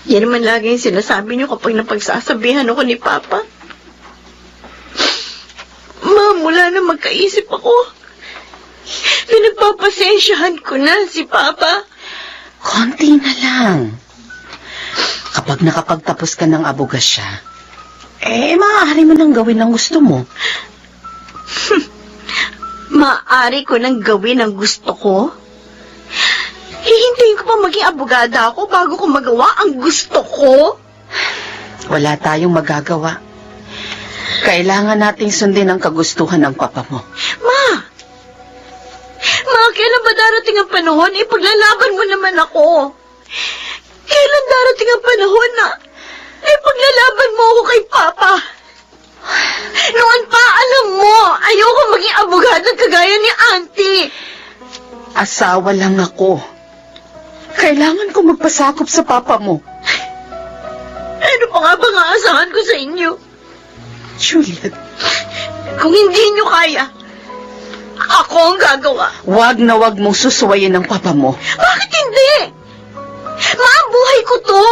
Yan naman lagi yung sinasabi niyo kapag napagsasabihan ako ni Papa. Ma, mula na magkaisip ako, pinagpapasensyahan ko na si Papa. Konti na lang. Kapag nakapagtapos ka ng abogasya, maaari mo nang gawin ang gusto mo. Maaari ko nang gawin ang gusto ko? Hihintayin ko pa maging abogada ako bago ko magawa ang gusto ko? Wala tayong magagawa. Kailangan nating sundin ang kagustuhan ng papa mo. Ma, kailan ba darating ang panahon? Ipaglalaban mo naman ako. Kailan darating ang panahon na ipaglalaban mo ako kay Papa? Noon pa, alam mo, ayoko maging abogado kagaya ni Auntie. Asawa lang ako. Kailangan ko magpasakop sa papa mo. Ano pa nga bang aasahan ko sa inyo? Juliet, Kung hindi nyo kaya, ako ang gagawa. wag na wag mong susuwayin ng papa mo. Bakit hindi? Ma, buhay ko to.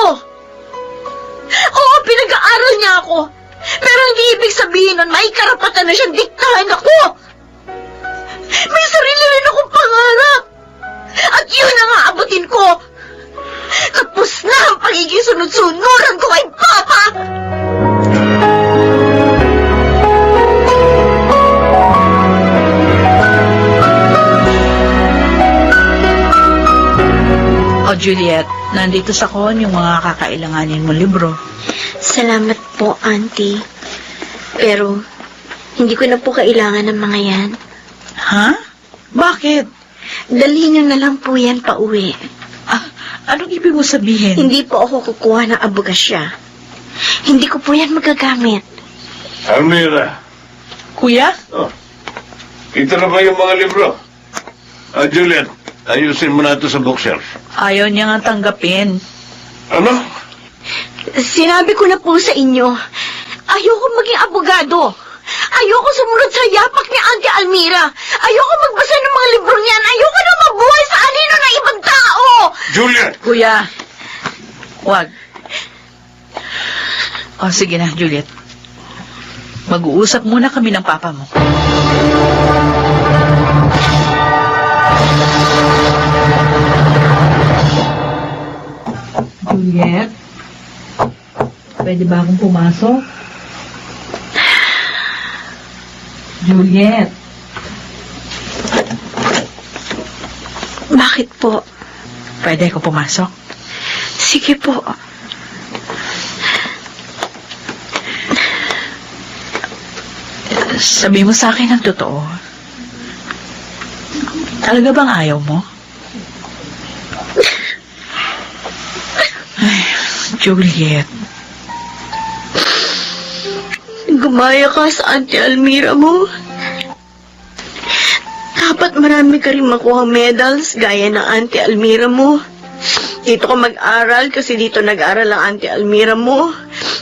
Oo, pinag-aaral niya ako. Pero hindi ibig sabihin nun, may karapatan na siyang diktahan ako. May sarili rin akong pangarap. At yun ang aabutin ko. Tapos na ang pagiging sunod-sunuran ko kay Papa. O Juliet, nandito sa kon yung mga kakailanganin mo libro. Salamat po, Auntie. Pero, hindi ko na po kailangan ng mga yan. Ha? Bakit? Dalhin nyo na lang po yan pa uwi. Anong ibig mo sabihin? Hindi po ako kukuha ng abogasya. Hindi ko po yan magagamit. Almira, Kuya? ito na ba yung mga libro? Juliet, ayusin mo na ito sa bookshelf. Ayaw niya nga tanggapin. Ano? Sinabi ko na po sa inyo, ayoko maging abogado. Ayoko sumunod sa yapak ni Auntie Almira. Ayoko magbasa ng mga libro niyan. Ayoko na mabuhay sa anino ng ibang tao. Juliet! Kuya, wag. O sige na, Juliet. Mag-uusap muna kami ng papa mo. Juliet? Pwede ba akong pumasok? Juliet? Bakit po? Pwede ako pumasok? Sige po. Sabi mo sa akin ang totoo. Talaga bang ayaw mo? Ay, Juliet. Gumaya ka sa Auntie Almira mo. Dapat marami ka rin makuha medals gaya ng Auntie Almira mo. Dito ka mag-aral kasi dito nag-aral ang Auntie Almira mo.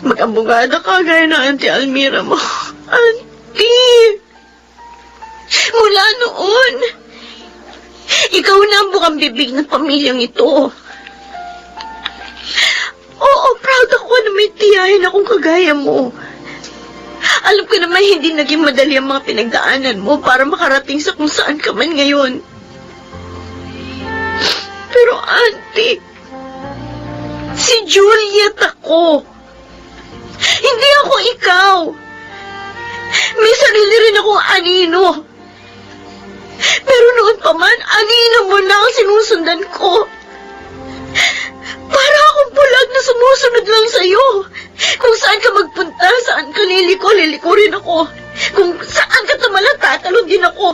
Mag-abogada ka gaya ng Auntie Almira mo. Auntie! Mula noon, ikaw na ang bukang bibig ng pamilyang ito. Oo, proud ako na may tiyahin akong kagaya mo. Alam ko naman hindi naging madali ang mga pinagdaanan mo para makarating sa kung saan ka man ngayon. Pero Auntie, si Juliet ako. Hindi ako ikaw. May sarili rin akong anino. Pero noon pa man, anino mo na ang sinusundan ko. Para akong bulag na sumusunod lang sa'yo. Kung saan ka magpunta, saan ka liliko rin ako. Kung saan ka tumalang, tatalon din ako.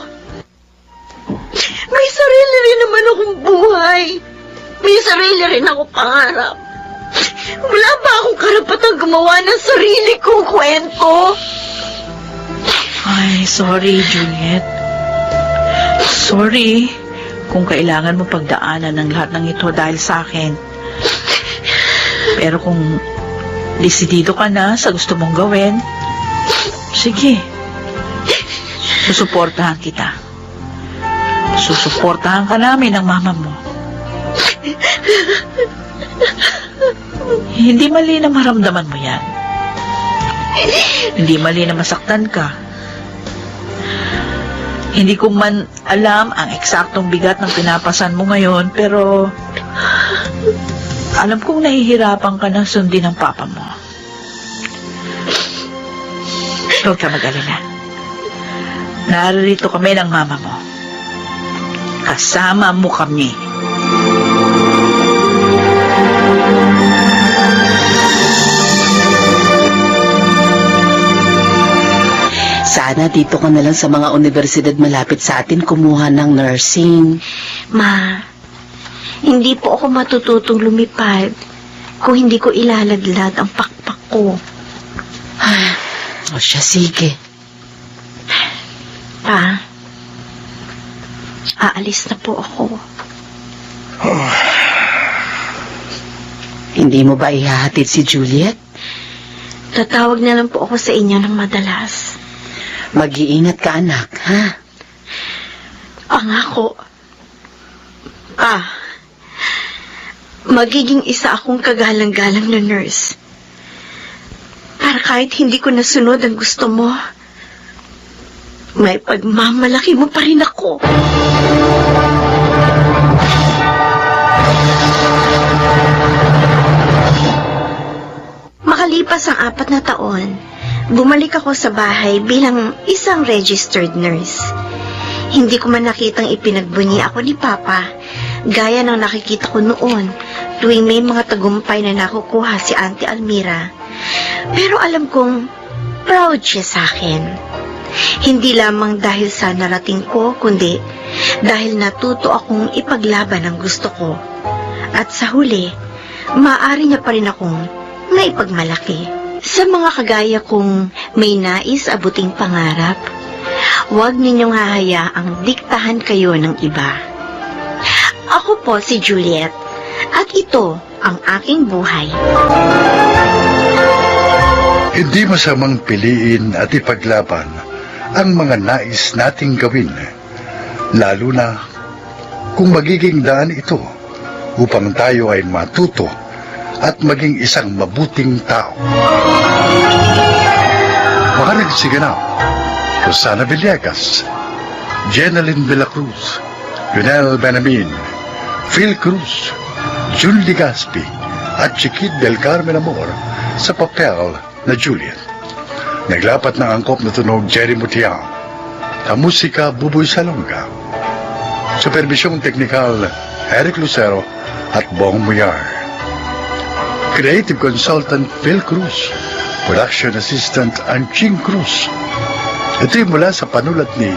May sarili rin naman akong buhay. May sarili rin akong pangarap. Wala ba akong karapatang gumawa ng sarili kong kwento? Ay, sorry, Juliet. Sorry kung kailangan mo pagdaanan ng lahat ng ito dahil sa akin. Pero kung desidido ka na sa gusto mong gawin, sige. Susuportahan kita. Susuportahan ka namin ng mama mo. Hindi mali na maramdaman mo yan. Hindi mali na masaktan ka. Hindi ko man alam ang eksaktong bigat ng pinapasan mo ngayon, pero alam kong nahihirapan ka na sundin ang papa mo. Huwag ka mag-alala. Naririto kami ng mama mo. Kasama mo kami. Sana dito ka na lang sa mga universidad malapit sa atin kumuha ng nursing. Ma, hindi po ako matututong lumipad kung hindi ko ilaladlad ang pakpak ko. O siya, sige. Pa, aalis na po ako. Hindi mo ba ihahatid si Juliet? Tatawag na lang po ako sa inyo ng madalas. Mag-iingat ka, anak, ha? Pangako. Pa, magiging isa akong kagalang-galang na nurse. Para kahit hindi ko nasunod ang gusto mo, may pagmamalaki mo pa rin ako. Makalipas ang 4 na taon, bumalik ako sa bahay bilang isang registered nurse. Hindi ko man nakitang ipinagbunyi ako ni Papa, gaya ng nakikita ko noon tuwing may mga tagumpay na nakukuha si Auntie Almira. Pero alam kong proud siya sa akin. Hindi lamang dahil sa narating ko, kundi dahil natuto akong ipaglaban ang gusto ko. At sa huli, maaari niya pa rin akong naipagmalaki. Sa mga kagaya kong may nais abuting pangarap, huwag ninyong hahayaang diktahan kayo ng iba. Ako po si Juliet, at ito ang aking buhay. Hindi masamang piliin at ipaglaban ang mga nais nating gawin, lalo na kung magiging daan ito upang tayo ay matuto at maging isang mabuting tao. Mga nagsiganap, Rosana Villegas, Jeneline Villacruz, Lionel Benamin, Phil Cruz, June Ligaspi, at Chiquit del Carmen Amor sa papel na Juliet. Naglapat ng angkop na tunog Jerry Mutiang. Ang musika Buboy Salonga. Supervisyong teknikal Eric Lucero at Bong Muyar. Creative Consultant Phil Cruz. Production Assistant Anching Cruz. Ito'y mula sa panulat ni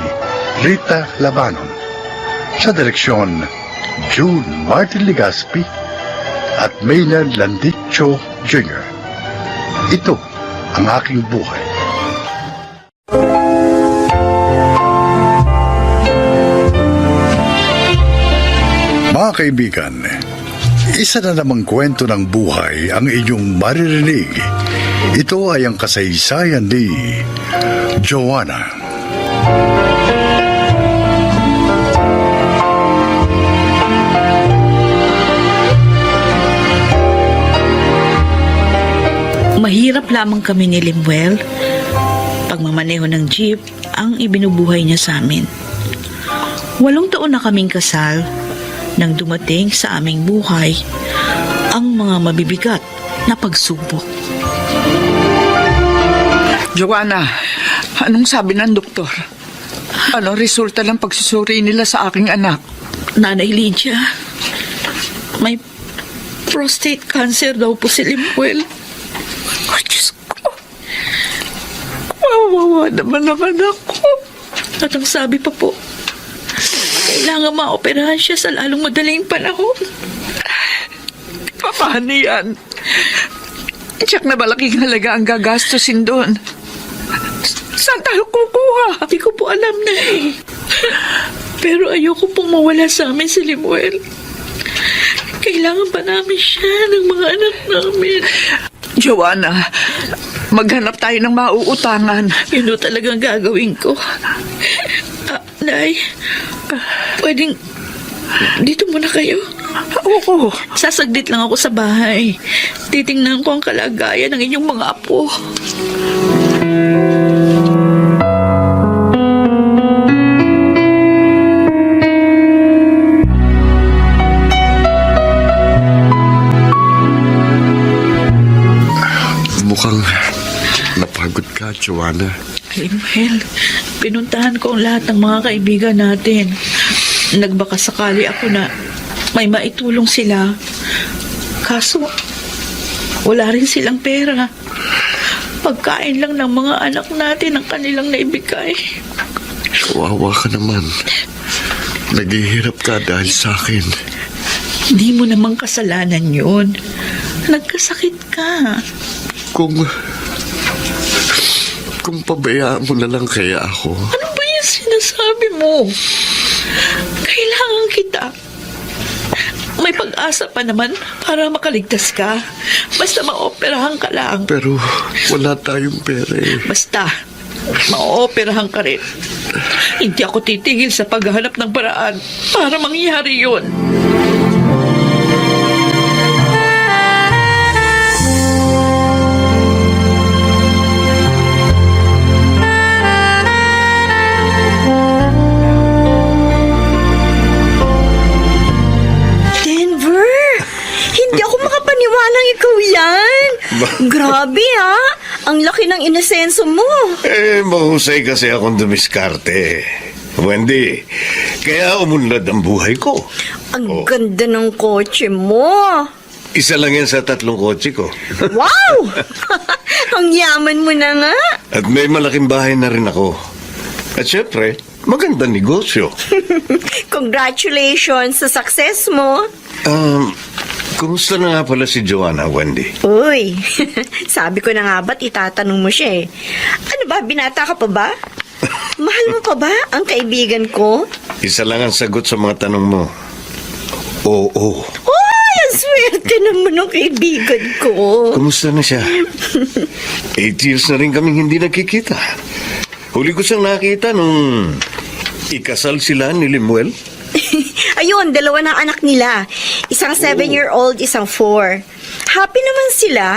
Rita Labanon. Sa direksyon June Martin Ligaspi at Maynard Landicho Jr. Ito ang aking buhay. Mga kaibigan, isa na namang kwento ng buhay ang inyong maririnig. Ito ay ang kasaysayan ni Joanna. Mahirap lamang kami ni Limuel. Pagmamaneho ng jeep ang ibinubuhay niya sa amin. 8 taon na kaming kasal nang dumating sa aming buhay ang mga mabibigat na pagsubok. Joanna, anong sabi ng doktor? Ano resulta ng pagsusuri nila sa aking anak? Nanay Lydia, may prostate cancer daw po si Limuel. Ay, Diyos ko. Wawawa naman ako. At ang sabi pa po, kailangan maoperahan siya sa lalong madaling panahon. Paano yan? Tiyak na malaking halaga ang gagastusin doon. Saan tayo kukuha? Hindi ko po alam na eh. Pero ayoko pong mawala sa amin si Limuel. Kailangan pa namin siya ng mga anak namin. Joanna, maghanap tayo ng mauutangan. Yun o talagang gagawin ko. Nay, pwedeng Dito muna kayo. Oo. Sasaglit lang ako sa bahay. Titingnan ko ang kalagayan ng inyong mga apo. Mukhang napagod ka, Joanna. Limuel, pinuntahan ko ang lahat ng mga kaibigan natin. Nagbaka sakali ako na may maitulong sila. Kaso, wala rin silang pera. Pagkain lang ng mga anak natin ang kanilang naibigay. Kawawa ka naman. Naghihirap ka dahil sa akin. Hindi mo namang kasalanan yun. Nagkasakit ka. Kung pabayaan mo na lang kaya ako. Ano ba yung sinasabi mo? Kailangan kita. May pag-asa pa naman para makaligtas ka. Basta maoperahan ka lang. Pero wala tayong pera eh. Basta, maoperahan ka rin. Hindi ako titigil sa paghahanap ng paraan para mangyari yun. Denver, hindi ako makapaniwalang ikaw yan. Grabe ha, ang laki ng inasenso mo. Mahusay kasi akong dumiskarte. Wendy, kaya umunlad ang buhay ko. Ang ganda ng kotse mo. Isa lang yan sa 3 kotse ko. Wow! Ang yaman mo na nga. At may malaking bahay na rin ako. At syempre, magandang negosyo. Congratulations sa success mo. Kumusta na nga pala si Joanna, Wendy? Uy, sabi ko na nga ba't itatanong mo siya eh. Ano ba, binata ka pa ba? Mahal mo pa ba ang kaibigan ko? Isa lang ang sagot sa mga tanong mo. Oo. Uy, ang swerte naman ng kaibigan ko. Kumusta na siya? 8 years na rin kaming hindi nagkikita. Huli ko siyang nakita nung ikasal sila ni Limuel. Ayun, 2 ng anak nila. Isang 7-year-old, isang 4. Happy naman sila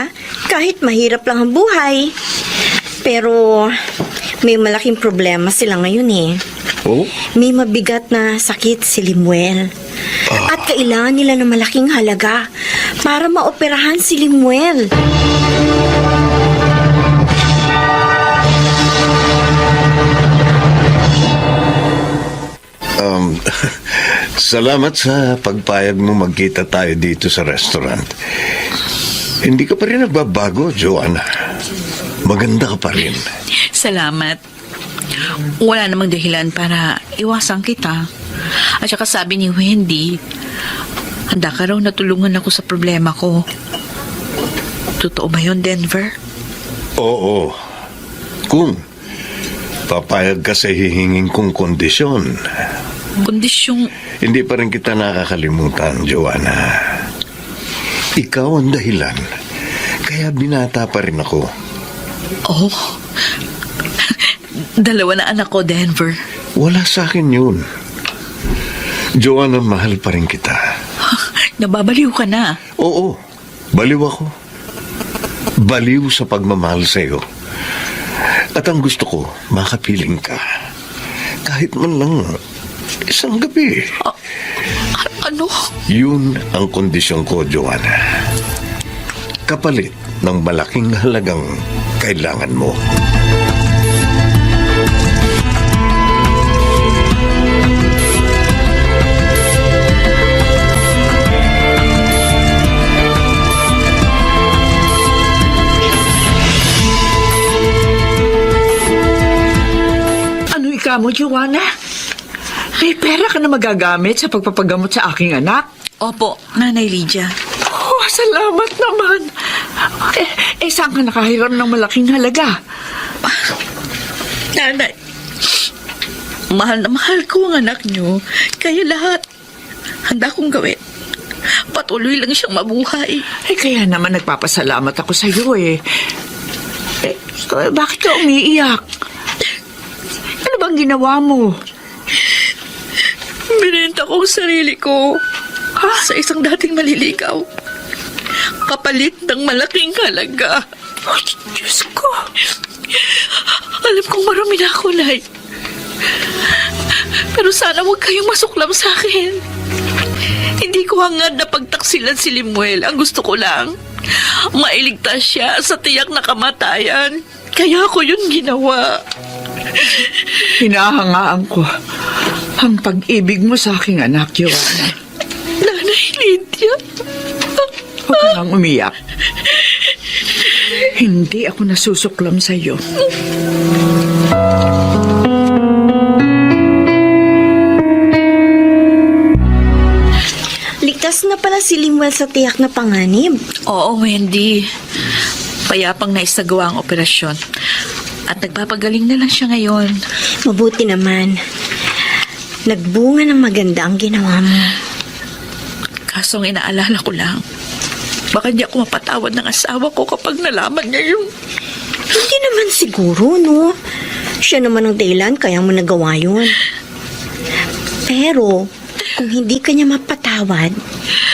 kahit mahirap lang ang buhay. Pero may malaking problema sila ngayon eh. Oh? May mabigat na sakit si Limuel. At kailangan nila ng malaking halaga para maoperahan si Limuel. Salamat sa pagpayag mo magkita tayo dito sa restaurant. Hindi ka pa rin nagbabago, Joanna. Maganda ka pa rin. Salamat. Wala namang dahilan para iwasan kita. At saka sabi ni Wendy, handa ka raw na tulungan ako sa problema ko. Totoo ba yun, Denver? Oo. Kung papayag ka sa hihingin kong kondisyon, Kondisyong... hindi pa rin kita nakakalimutan, Joanna. Ikaw ang dahilan. Kaya binata pa rin ako. Oh, 2 na anak ko, Denver. Wala sa akin yun. Joanna, mahal pa rin kita. Nababaliw ka na. Oo, baliw ako. Baliw sa pagmamahal sa'yo. At ang gusto ko, makapiling ka. Kahit man lang isang gabi. Ano? Yun ang kondisyon ko, Joanna. Kapalit ng malaking halagang kailangan mo. Ano ikaw mo, Joanna? May pera ka na magagamit sa pagpapagamot sa aking anak? Opo, Nanay Lydia. Oh, salamat naman. Saan ka nakahiram ng malaking halaga? Nanay, mahal na mahal ko ang anak niyo. Kaya lahat, handa kong gawin. Patuloy lang siyang mabuhay. Kaya naman nagpapasalamat ako sa iyo eh. Bakit ka umiiyak? Ano bang ginawa mo? Binenta ko ang sarili ko sa isang dating maliligaw. Kapalit ng malaking halaga. Oh, Diyos ko. Alam kong marumi na ako, Nay. Pero sana huwag kayong masuklam sa akin. Hindi ko hangad na pagtaksilan si Limuel. Ang gusto ko lang, mailigtas siya sa tiyak na kamatayan. Kaya ko yun ginawa. Hinahangaan ko ang pag-ibig mo sa aking anak, Joanna. Nanay Lydia. Huwag ka nang umiyak. Hindi ako nasusuklam sa iyo. Ligtas na pala si Limuel sa tiyak na panganib. Oo, Wendy. Payapang naisagawa ang operasyon. At nagpapagaling na lang siya ngayon. Mabuti naman. Nagbunga ng maganda ang ginawa mo. Kaso ang inaalala ko lang, baka di ako mapatawad ng asawa ko kapag nalaman niya yung... Hindi naman siguro, no? Siya naman ang dahilan kaya mo nagawa yun. Pero, kung hindi ka niya mapatawad,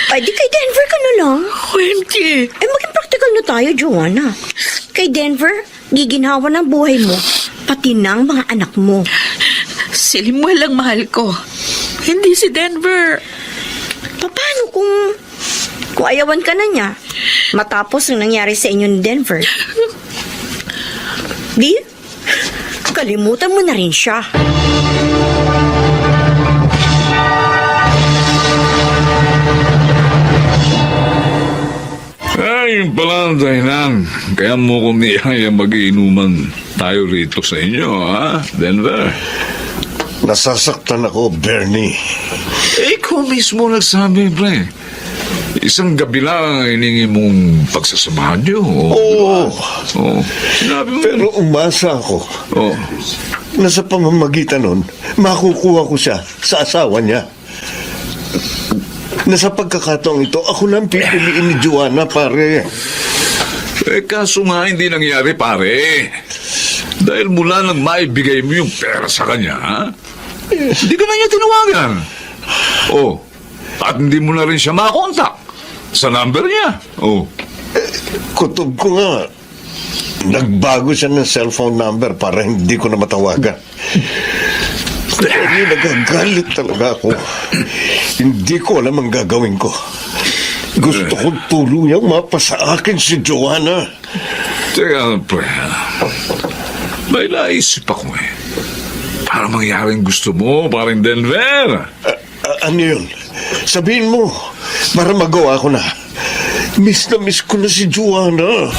ay di kay Denver ka na lang. Wendy! Eh, maging practical na tayo, Joanna. Kay Denver, giginhawa ng buhay mo, pati ng mga anak mo. Si Limuel ang mahal ko. Hindi si Denver. Paano kung ayawan ka na niya matapos ang nangyari sa inyo ni Denver? Di? Kalimutan mo na rin siya. Ay, yun pala ang dahilan. Kaya mo kong niyaya mag-iinuman tayo rito sa inyo, ha, Denver? Nasasaktan ako, Bernie. Ikaw mismo nagsabi, pre. Isang gabi lang ang hiningi mong pagsasamahan niyo. Oo. Oo. Sinabi mo. Pero umasa ako Oo. na sa pamamagitan nun, makukuha ko siya sa asawa niya. Na sa pagkakataong ito, ako nang pipiliin ni Joanna, pare. Eh, kaso nga hindi nangyari, pare. Dahil mula nang maibigay mo yung pera sa kanya, hindi ka na niya tinawagan. Oh, at hindi mo na rin siya makontak sa number niya. Oh. Kutob ko nga, nagbago siya ng cellphone number para hindi ko na matawagan. Pero nagagalit talaga ako. Hindi ko alam ang gagawin ko. Gusto kong tuluyang mapasa akin si Joanna. Teka, pre. May naisip ako eh. Para mangyaring gusto mo, parang Denver. Ano yun? Sabihin mo, para magawa ko na. Miss na miss ko na si Joanna.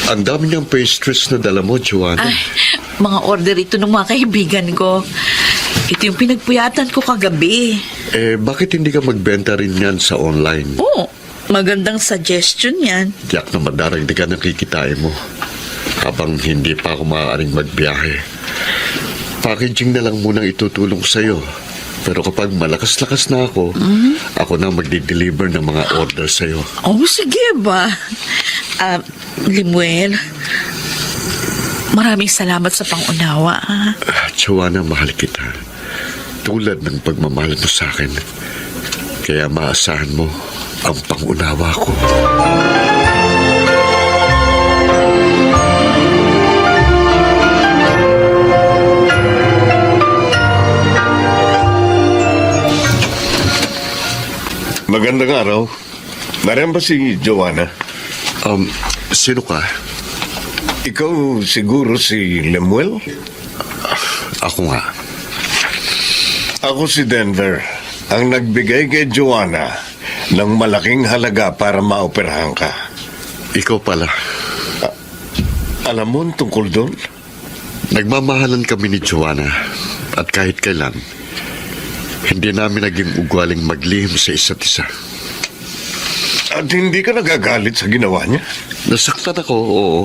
Ang dami niyang pastries na dala mo, Joanna. Ay, mga order ito ng mga kaibigan ko. Ito yung pinagpuyatan ko kagabi. Eh, bakit hindi ka magbenta rin yan sa online? Oo, magandang suggestion yan. Tiyak na madarang di ka nakikitain mo. Habang hindi pa ako maaaring magbiyahe. Packaging na lang munang itutulong sa'yo. Pero kapag malakas-lakas na ako, ako na magdi-deliver ng mga order sa'yo. Oh, sige ba? Limuel, maraming salamat sa pangunawa. Joanna, mahal kita. Tulad ng pagmamahal mo sa akin. Kaya maasahan mo ang pangunawa ko. Magandang araw. Nariyan ba si Joanna? Sino ka? Ikaw siguro si Lemuel? Ako nga. Ako si Denver, ang nagbigay kay Joanna ng malaking halaga para maoperahan ka. Ikaw pala. Alam mo ang tungkol doon? Nagmamahalan kami ni Joanna at kahit kailan, hindi namin naging ugwaling maglihim sa isa't isa. At hindi ka nagagalit sa ginawa niya? Nasaktan ako, oo.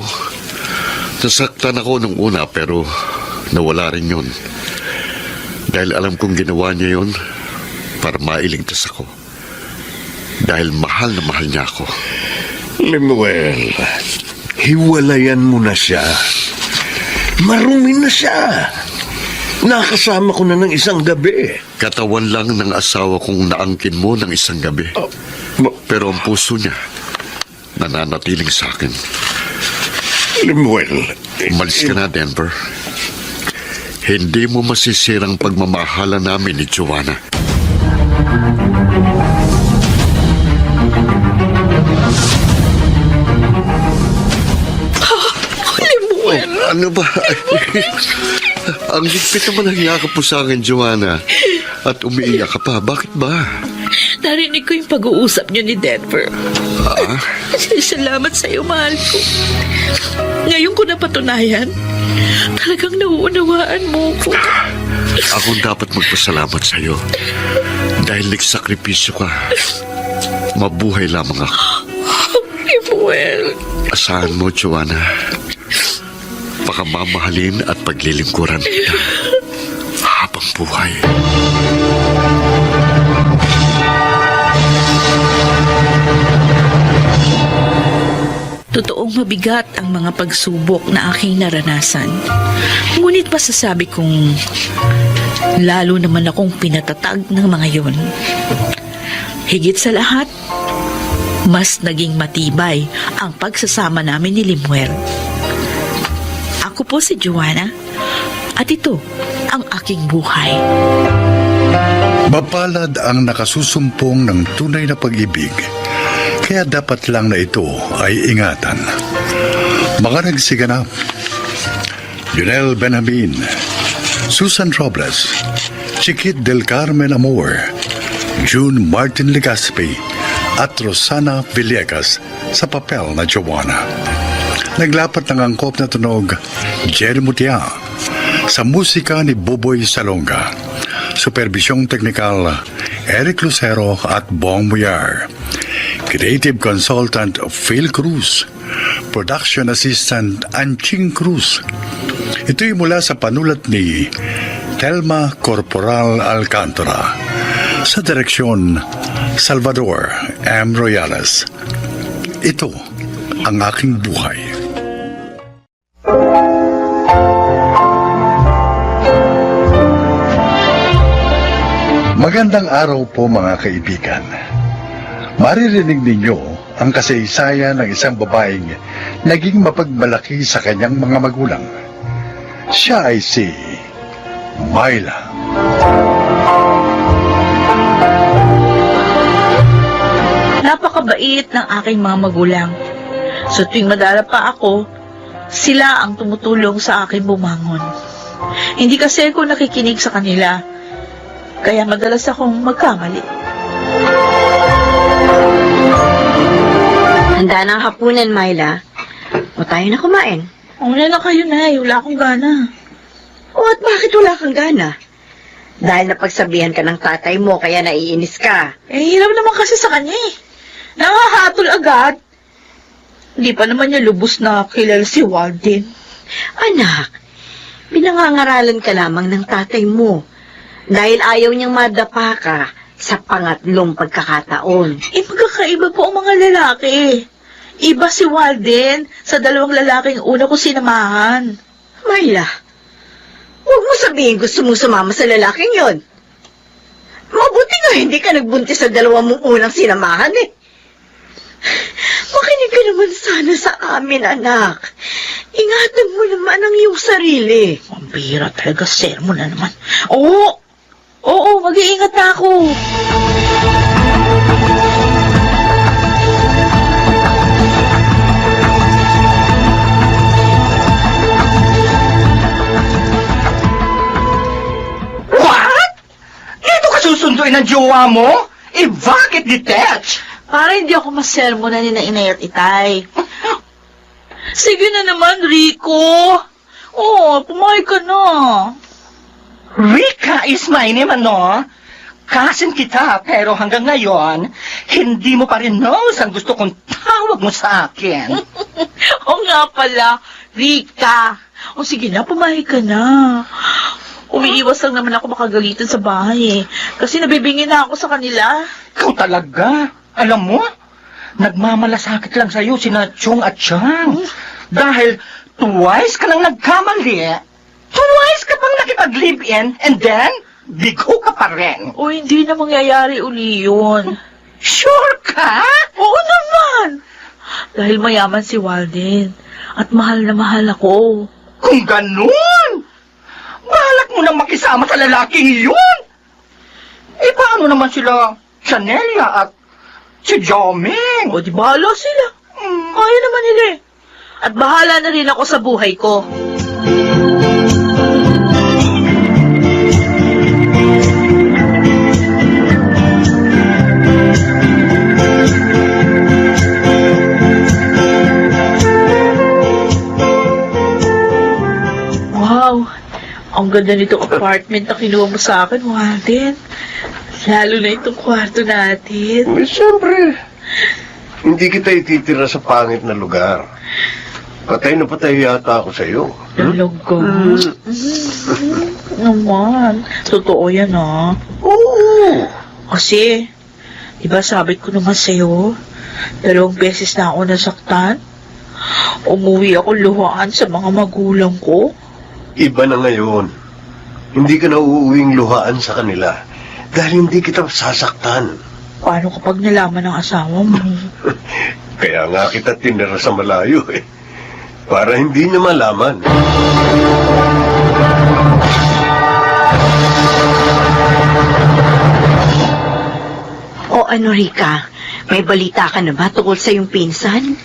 Nasaktan ako nung una pero nawala rin yun. Dahil alam kong ginawa niya yun para mailigtas ako. Dahil mahal na mahal niya ako. Lemuel, hiwalayan mo na siya. Marumi na siya. Nakasama ko na ng isang gabi. Katawan lang ng asawa kong naangkin mo ng isang gabi. Pero ang puso niya, nananatiling sa akin. Lemuel, Umalis ka na, Denver. Hindi mo masisirang pagmamahala namin ni Joanna. Ano ba? Ang higpit naman ang yakap mo sa akin, Joanna. At umiiyak ka pa. Bakit ba? Narinig ko yung pag-uusap niyo ni Denver. Salamat sa iyo, mahal ko. Ngayon ko napatunayan, talagang nauunawaan mo ko. Ako dapat magpasalamat sa iyo. Dahil nagsakripisyo ka. Mabuhay lamang ako. Lemuel. Asahan mo, Joanna. Pakamamahalin at paglilingkuran kita habang buhay. Totoong mabigat ang mga pagsubok na aking naranasan. Ngunit masasabi kong lalo naman akong pinatatag ng mga yon. Higit sa lahat, mas naging matibay ang pagsasama namin ni Lemuel. Ako po si Joanna at ito ang aking buhay. Mapalad ang nakasusumpong ng tunay na pag-ibig, kaya dapat lang na ito ay ingatan. Mga nagsiganap: Junel Benjamin, Susan Robles, Chiquit del Carmen Amor, June Martin Legaspi, at Rosana Villegas sa papel na Joanna. Naglapat ng angkop na tunog, Jerry Mutia, sa musika ni Boboy Salonga. Supervisyong teknikal, Eric Lucero at Bong Muyar. Creative Consultant Phil Cruz. Production Assistant Anching Cruz. Ito'y mula sa panulat ni Telma Corporal Alcantara. Sa direksyon, Salvador M. Royales. Ito ang aking buhay. Magandang araw po mga kaibigan. Maririnig ninyo ang kasaysayan ng isang babaeng naging mapagmalaki sa kanyang mga magulang. Siya ay si Myla. Napakabait ng aking mga magulang. So tuwing madala pa ako, sila ang tumutulong sa akin bumangon. Hindi kasi ako nakikinig sa kanila, kaya madalas akong magkamali. Handa na ang hapunan, Myla. O tayo na kumain. Una na kayo, Nay. Wala akong gana. O at bakit wala kang gana? Dahil napagsabihan ka ng tatay mo kaya naiinis ka. Eh, hirap naman kasi sa kanya eh. Nangahatol agad. Hindi pa naman niya lubos na kilala si Walden. Anak, pinangangaralan ka lamang ng tatay mo. Dahil ayaw niyang madapa ka sa pangatlong pagkakataon. Eh, magkakaiba po ang mga lalaki. Iba si Walden sa dalawang lalaking una ko sinamahan. Myla, huwag mo sabihin gusto mo sumama sa lalaking yon. Mabuti nga hindi ka nagbuntis sa dalawang mong unang sinamahan eh. Makinig ka naman sana sa amin, anak. Ingatan mo naman ang iyong sarili. Ang bihira talaga, sermon na naman. Oo, mag-iingat na ako. What? Dito ka susunduin ng jowa mo? Eh, bakit detach? Para hindi ako masermonan ni na inay at itay. Sige na naman, Rico. Pumayag ka na. Rika is my name, ano? Kasin kita, pero hanggang ngayon, hindi mo pa rin knows ang gusto kong tawag mo sa akin. Oo nga pala, Rika. Sige na, pumayag ka na. Umiiwas lang naman ako makagalitan sa bahay eh. Kasi nabibingin na ako sa kanila. Ikaw talaga. Alam mo, nagmamalasakit lang sa'yo sina Chong at Chang. Dahil twice ka lang nagkamali. Twice ka bang nakipag-live-in and then bigo ka pa rin. O hindi na mangyayari uli yun. Sure ka? Oo naman! Dahil mayaman si Walden at mahal na mahal ako. Kung ganun, balak mo nang makisama sa lalaking yun. Eh, paano naman sila Chanelia at si Joming? O di bahala sila. Kaya naman nila eh. At bahala na rin ako sa buhay ko. Wow, ang ganda nitong apartment na kinuha mo sa akin, Walden. Lalo na itong kwarto natin. Eh, siyempre, hindi kita ititira sa pangit na lugar. Patay na patay yata ako sa'yo. Talaga. Naman. Totoo yan, ha? Oo. Kasi, di ba sabi ko naman sa'yo, 2 beses na ako nasaktan. Umuwi ako luhaan sa mga magulang ko. Iba na ngayon. Hindi ka na uuwing luhaan sa kanila. Dahil hindi kita sasaktan. Paano kapag nalaman ng asawa mo? Kaya nga kita tinira sa malayo eh. Para hindi niya malaman. O ano, Rika? May balita ka na ba tungkol sa iyong pinsan?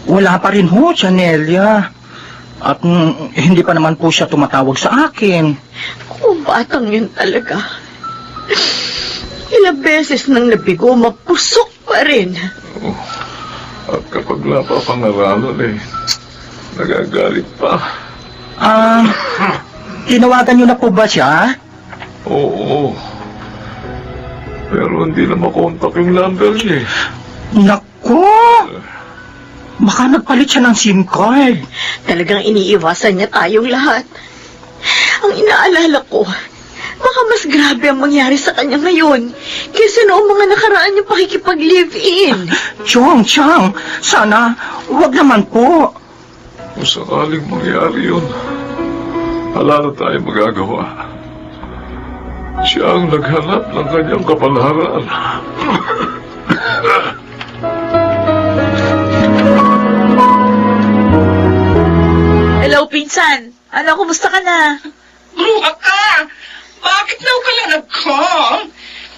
Wala pa rin ho, Chanelia. At hindi pa naman po siya tumatawag sa akin. Kung batang yun talaga. Ilang beses nang nabigo, mapusok pa rin. At kapag napapangaralan nagagalit pa. Tinawagan niyo na po ba siya? Oo. Pero hindi na makontak yung number niya eh. Naku! Baka nagpalit siya ng SIM card. Talagang iniiwasan niya tayong lahat. Ang inaalala ko, baka mas grabe ang mangyari sa kanya ngayon kaysa noong mga nakaraan niyang pakikipag-live-in. Chong, sana wag naman po. Kung sakaling mangyari yun, wala na tayo magagawa. Siya ang naghanap ng kanyang kapalaran. Hello, pinsan. Ano, kumusta ka na? Bruha ka! Bakit daw ka lang nag-call?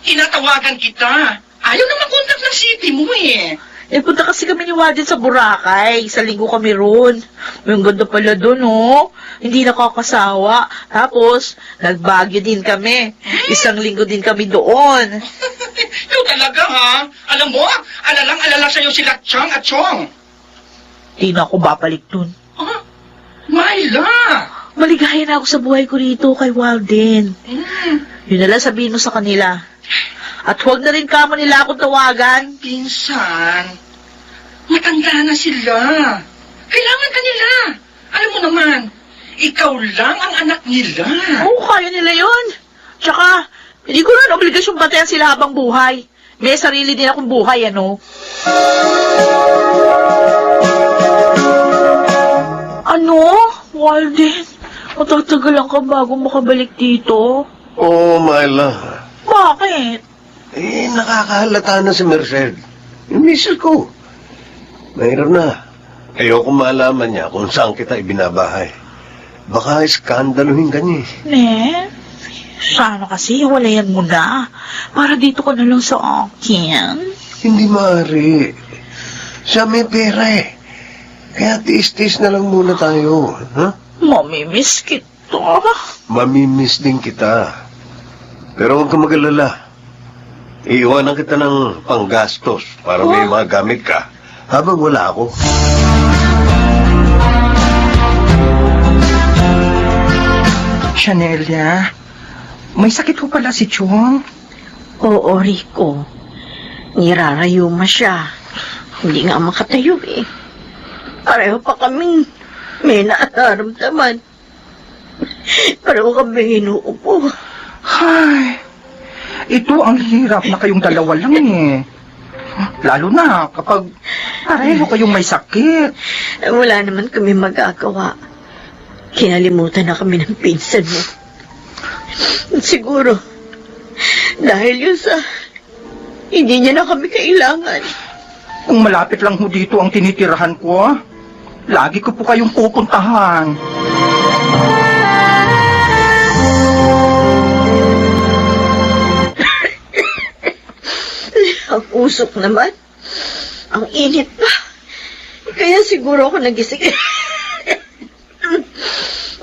Tinatawagan kita. Ayaw na makontak ng city mo eh. Punta kasi kami ni Walden sa Boracay. Sa linggo kami roon. May ganda pala doon, oh. Hindi nakakasawa. Tapos, nagbagyo din kami. 1 linggo din kami doon. Ikaw talaga ha? Alam mo, alalang-alala sa'yo sila Chang at Chong. Di na ako babalik doon. Myla! Maligaya na ako sa buhay ko rito kay Walden. Yun na lang sabihin mo sa kanila. At huwag na rin kamo nila akong tawagan. Pinsan, matanda na sila. Kailangan ka nila. Alam mo naman, ikaw lang ang anak nila. Oo, kaya nila yun. Tsaka, hindi ko na obligasyon batayan sila habang buhay. May sarili din akong buhay, ano? Ano? Walden, matatagalan ka bago makabalik dito? Oo, Myla. Bakit? Eh, nakakahalata na si Merced. Yung misil ko. Mahirap na. Ayoko malaman niya kung saan kita ibinabahay. Baka iskandaluhin ka niya. Sana kasi walayan mo na. Para dito ka na lang sa akin. Hindi maaari. Siya may pera eh. Kaya tiis-tiis na lang muna tayo. Ha? Mamimiss kita. Mamimiss din kita. Pero huwag ka mag-alala. Iiwanan kita ng panggastos para may magamit ka habang wala ako. Chanelia, may sakit ko pala si Chong. Oo, Rico. Nirarayuma siya. Hindi nga makatayo eh. Pareho pa kaming may nararamdaman. Pareho kami inuupo. Ay, Ito ang hirap na kayong dalawa lang eh. Lalo na kapag pareho kayong may sakit. Wala naman kami magagawa. Kinalimutan na kami ng pinsan mo. Siguro, dahil yun sa hindi niya na kami kailangan. Kung malapit lang ho dito ang tinitirahan ko, lagi ko po kayong pupuntahan. Ang usok naman. Ang init pa. Kaya siguro ako nagising.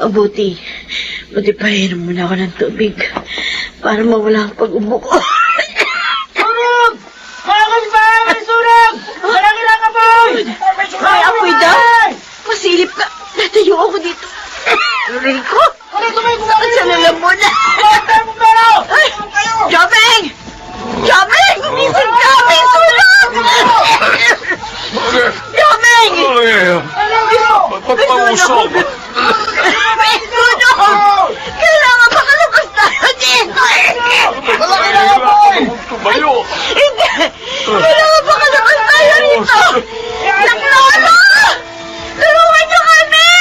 Buti pahinom muna ako ng tubig para mawala ang pag-ubo ko. Sunog! Bakit ba? May sunog! Malaki lang ka po! May apoy daw. Masilip ka. Natayo ako dito. Rico? Sakit sa lalamon. Ay! Jobeng! Jobeng! Gumising ka! May sunog! Jobeng! Ba't mausok? May sunog! Kailangan makalabas tayo dito! Malaki na apoy! Tumayo! Hindi! Kailangan makalabas tayo dito! Naklolo! Tulungan niyo kami!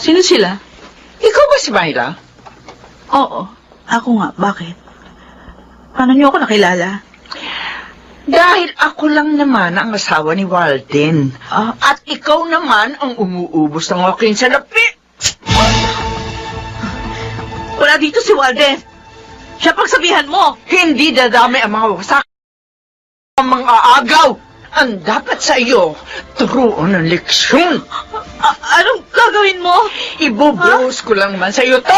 Sino sila? Ikaw ba si Myla? Oo, ako nga. Bakit? Paano niyo ako nakilala? Dahil ako lang naman ang asawa ni Walden. At ikaw naman ang umuubos ng aking salapi. Wala dito si Walden. Siya pagsabihan mo. Hindi dadami ang mga wasak ang mga aagaw. Ang dapat sa iyo, turuan ng leksyon. Anong gagawin mo? Ibubuhos ko lang man sa iyo to.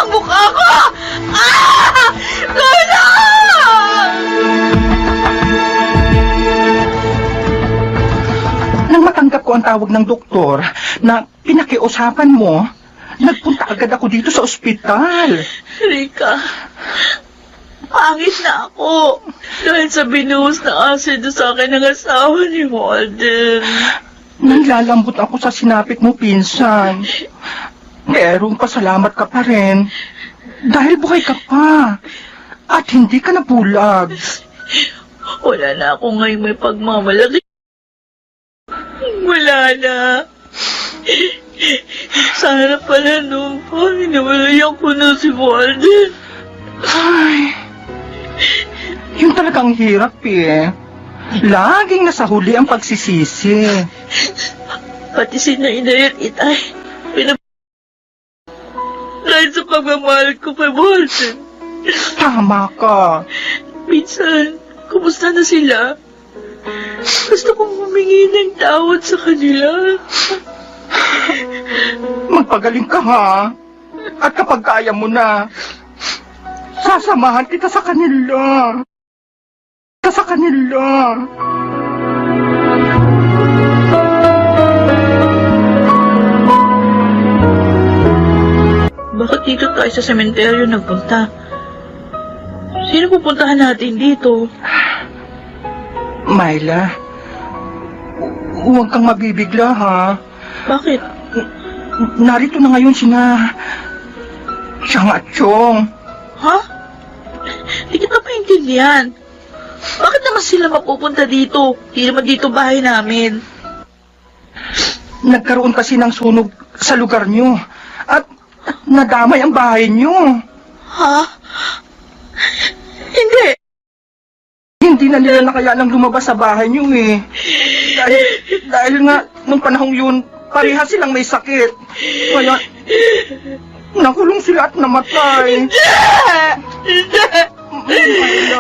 Ang mukha ko! Nang matanggap ko ang tawag ng doktor na pinakiusapan mo, nagpunta agad ako dito sa ospital. Rika, pangit na ako. Dahil sa binuhos na asido sa akin ng asawa ni Walden. Naglalambot ako sa sinapit mo, pinsan. Pero pasalamat ka pa rin. Dahil buhay ka pa. At hindi ka nabulag. Wala na ako ngayong may pagmamalaki. Wala na. Sana pala noon pa, hinawalayan ko na si Walden. Ay, yun talagang hirap eh. Laging nasa huli ang pagsisisi. Pati si Nainay at Itay. Dahil sa pagmamahal ko kay Walden. Tama ka. Minsan, kumusta na sila? Gusto kong humingi ng tawad sa kanila. Magpagaling ka ha. At kapag kaya mo na, sasamahan kita sa kanila. Sa kanila. Bakit dito tayo sa sementeryo nagpunta? Sino pupuntahan natin dito? Myla, huwag kang mabibigla ha. Bakit? Narito na ngayon sina Chang at Chong. Ha? Hindi kita maintindihan. Bakit naman sila mapupunta dito? Hindi naman dito bahay namin. Nagkaroon kasi ng sunog sa lugar nyo. At nadamay ang bahay nyo. Ha? Hindi. Hindi na nila nakayanang lumabas sa bahay nyo eh. Dahil nga, nung panahong yun, pareha silang may sakit. Kaya, nakulong sila at namatay. Hindi! Myla.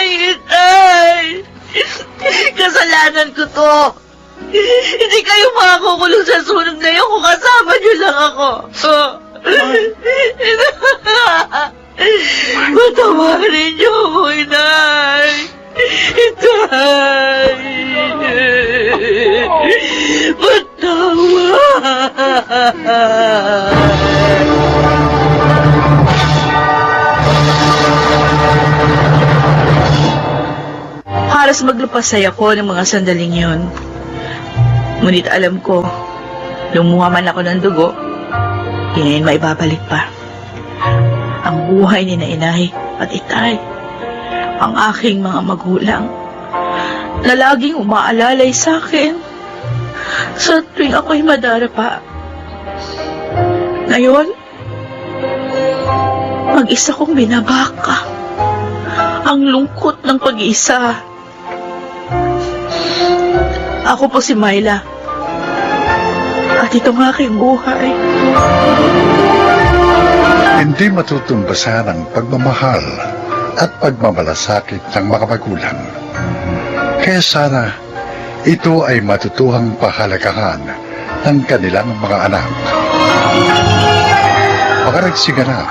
Itay! Kasalanan ko to. Hindi kayo makakukulong sa sunog na yun kung kasama niyo lang ako. Patawarin niyo ako, Inay. Itay! Patawad! Nais maglupasay ako ng mga sandaling yun. Ngunit alam ko, lumuha man ako ng dugo, hindi maibabalik pa. Ang buhay ni na inay at itay, ang aking mga magulang, na laging umaalalay sa akin sa tuwing ako'y madarapa. Ngayon, mag-isa kong binabaka ang lungkot ng pag-iisa. Ako po si Myla. At itong aking buhay. Hindi matutumbasan ang pagmamahal at pagmamalasakit ng mga magulang. Kaya sana ito ay matutuhang pahalagahan ng kanilang mga anak. Mga nagsiganap,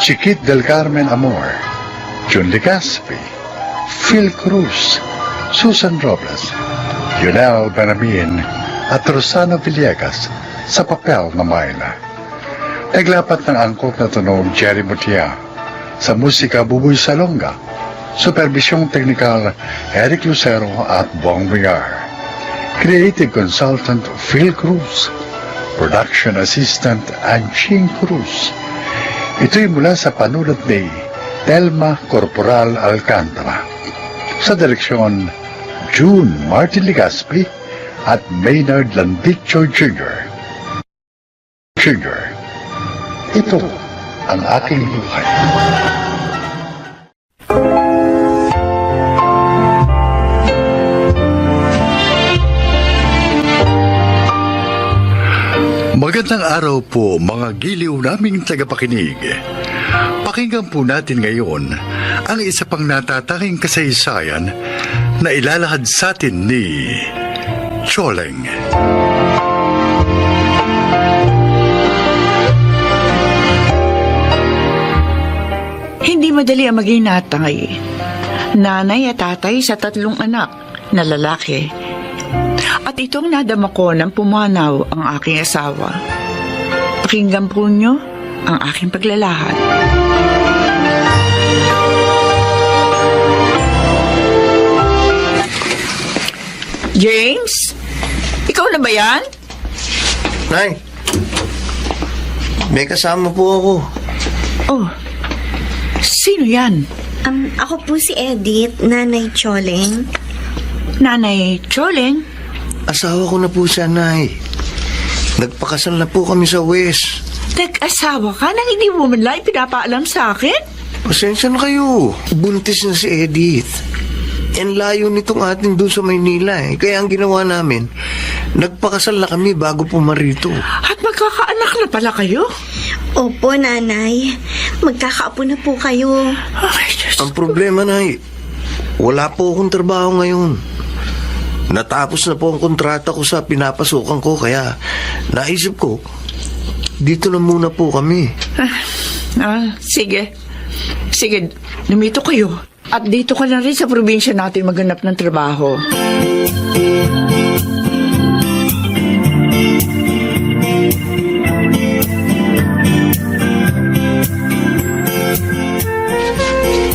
si Kit del Carmen Amor, Jun Legaspi, Phil Cruz, Susan Robles, Yunel Benamin at Rosana Villegas sa papel na Myla. Naglapat ng angkop na tunog Jerry Mutia, sa musika Buboy Salonga, supervisyong teknikal Eric Lucero at Bong Villar, creative consultant Phil Cruz, production assistant Anching Cruz. Ito'y mula sa panulat ni Telma Corporal Alcantara, sa direksyon June Martin Legaspi at Maynard Landicho Jr. Ito ang aking buhay. Magandang araw po mga giliw naming tagapakinig. Pakinggan po natin ngayon ang isa pang natatanging kasaysayan na ilalahad sa atin ni Choleng. Hindi madali ang maging natay. Nanay at tatay sa 3 anak na lalaki. At itong nadama ko nang pumanaw ang aking asawa. Pakinggan po nyo ang aking paglalahad. James? Ikaw na ba yan? Nay, may kasama po ako. Oh, sino yan? Ako po si Edith, Nanay Choleng. Nanay Choleng? Asawa ko na po siya, Nay. Nagpakasal na po kami sa West. Nag-asawa ka nang hindi mo man lang pinapaalam sa akin? Pasensya na kayo. Buntis na si Edith. Ang layo nitong atin doon sa Maynila eh. Kaya ang ginawa namin, nagpakasal na kami bago pumarito. At magkakaanak na pala kayo? Opo, Nanay. Magkakaapo na po kayo. Ay, Diyos. Ang problema, Nay, wala po akong trabaho ngayon. Natapos na po ang kontrata ko sa pinapasukan ko, kaya naisip ko, dito na muna po kami. Sige. Sige, lumito kayo. At dito ka na rin sa probinsya natin maghanap ng trabaho.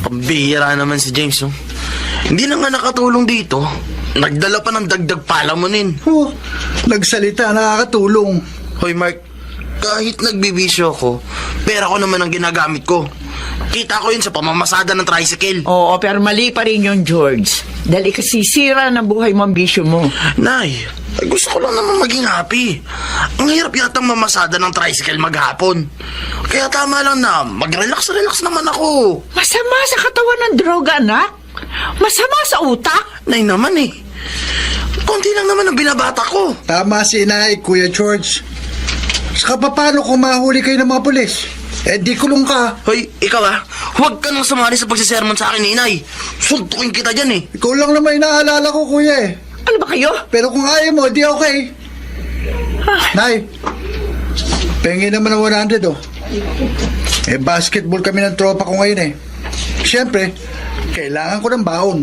Pambihira naman si James, no? Hindi na nga nakatulong dito. Nagdala pa ng dagdag palamunin. Oh, nagsalita, nakakatulong. Hoy, Mark, kahit nagbibisyo ako, pera ko naman ang ginagamit ko. Kita ko yun sa pamamasada ng tricycle. Oo, pero mali pa rin yun, George. Dahil ikasisira ng buhay mo ang bisyo mo. Nay, gusto ko lang naman maging happy. Ang hirap yatang mamasada ng tricycle maghapon. Kaya tama lang na mag-relax naman ako. Masama sa katawan ng droga, anak. Masama sa utak. Nay naman eh. Konti lang naman ang binabata ko. Tama si Inay, Kuya George. Saka paano kung mahuli kayo ng mga pulis? Eh di kulong ka. Hoy, ikaw huwag ka nang sumali sa pagsisermon sa akin ni Inay. Suntukin kita dyan eh. Ikaw lang naman inaalala ko, Kuya eh. Ano ba kayo? Pero kung ayaw mo, di okay. Nay, pengi naman ng 100 oh. Eh basketball kami ng tropa ko ngayon eh. Siyempre, kailangan ko ng baon.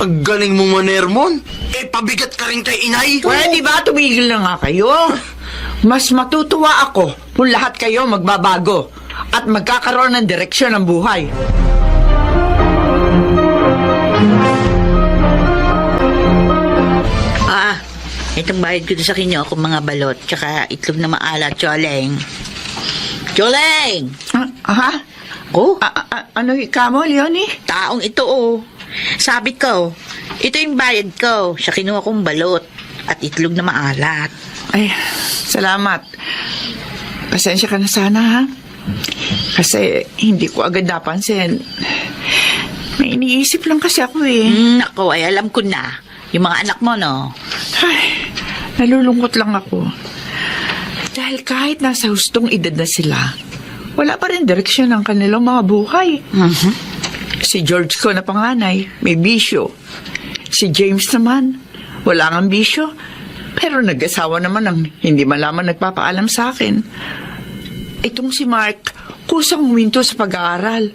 Ang galing mo manermon. Eh, pabigat ka rin kay Inay. Pwede ba tumigil na nga kayo? Mas matutuwa ako kung lahat kayo magbabago at magkakaroon ng direksyon ng buhay. Itong bayad ko sa kinyo kung mga balot, tsaka itlog na maalat, Choleng. Choleng! Ha? Oh, Ano ka mo, Leonie? taong ito oh. Sabi ko, ito yung bayad ko sa kinuha kong balot at itlog na maalat. Ay, salamat. Pasensya ka na sana, ha? Kasi hindi ko agad napansin. May iniisip lang kasi ako eh. Nako, ay alam ko na. Yung mga anak mo, no? Ay, nalulungkot lang ako. Dahil kahit nasa hustong edad na sila, wala pa rin direksyon ang kanilang mga buhay. Si George ko na panganay, may bisyo. Si James naman, wala ngang bisyo. Pero nag-asawa naman ang hindi malaman nagpapaalam sa akin. Itong si Mark, kusang huminto sa pag-aaral.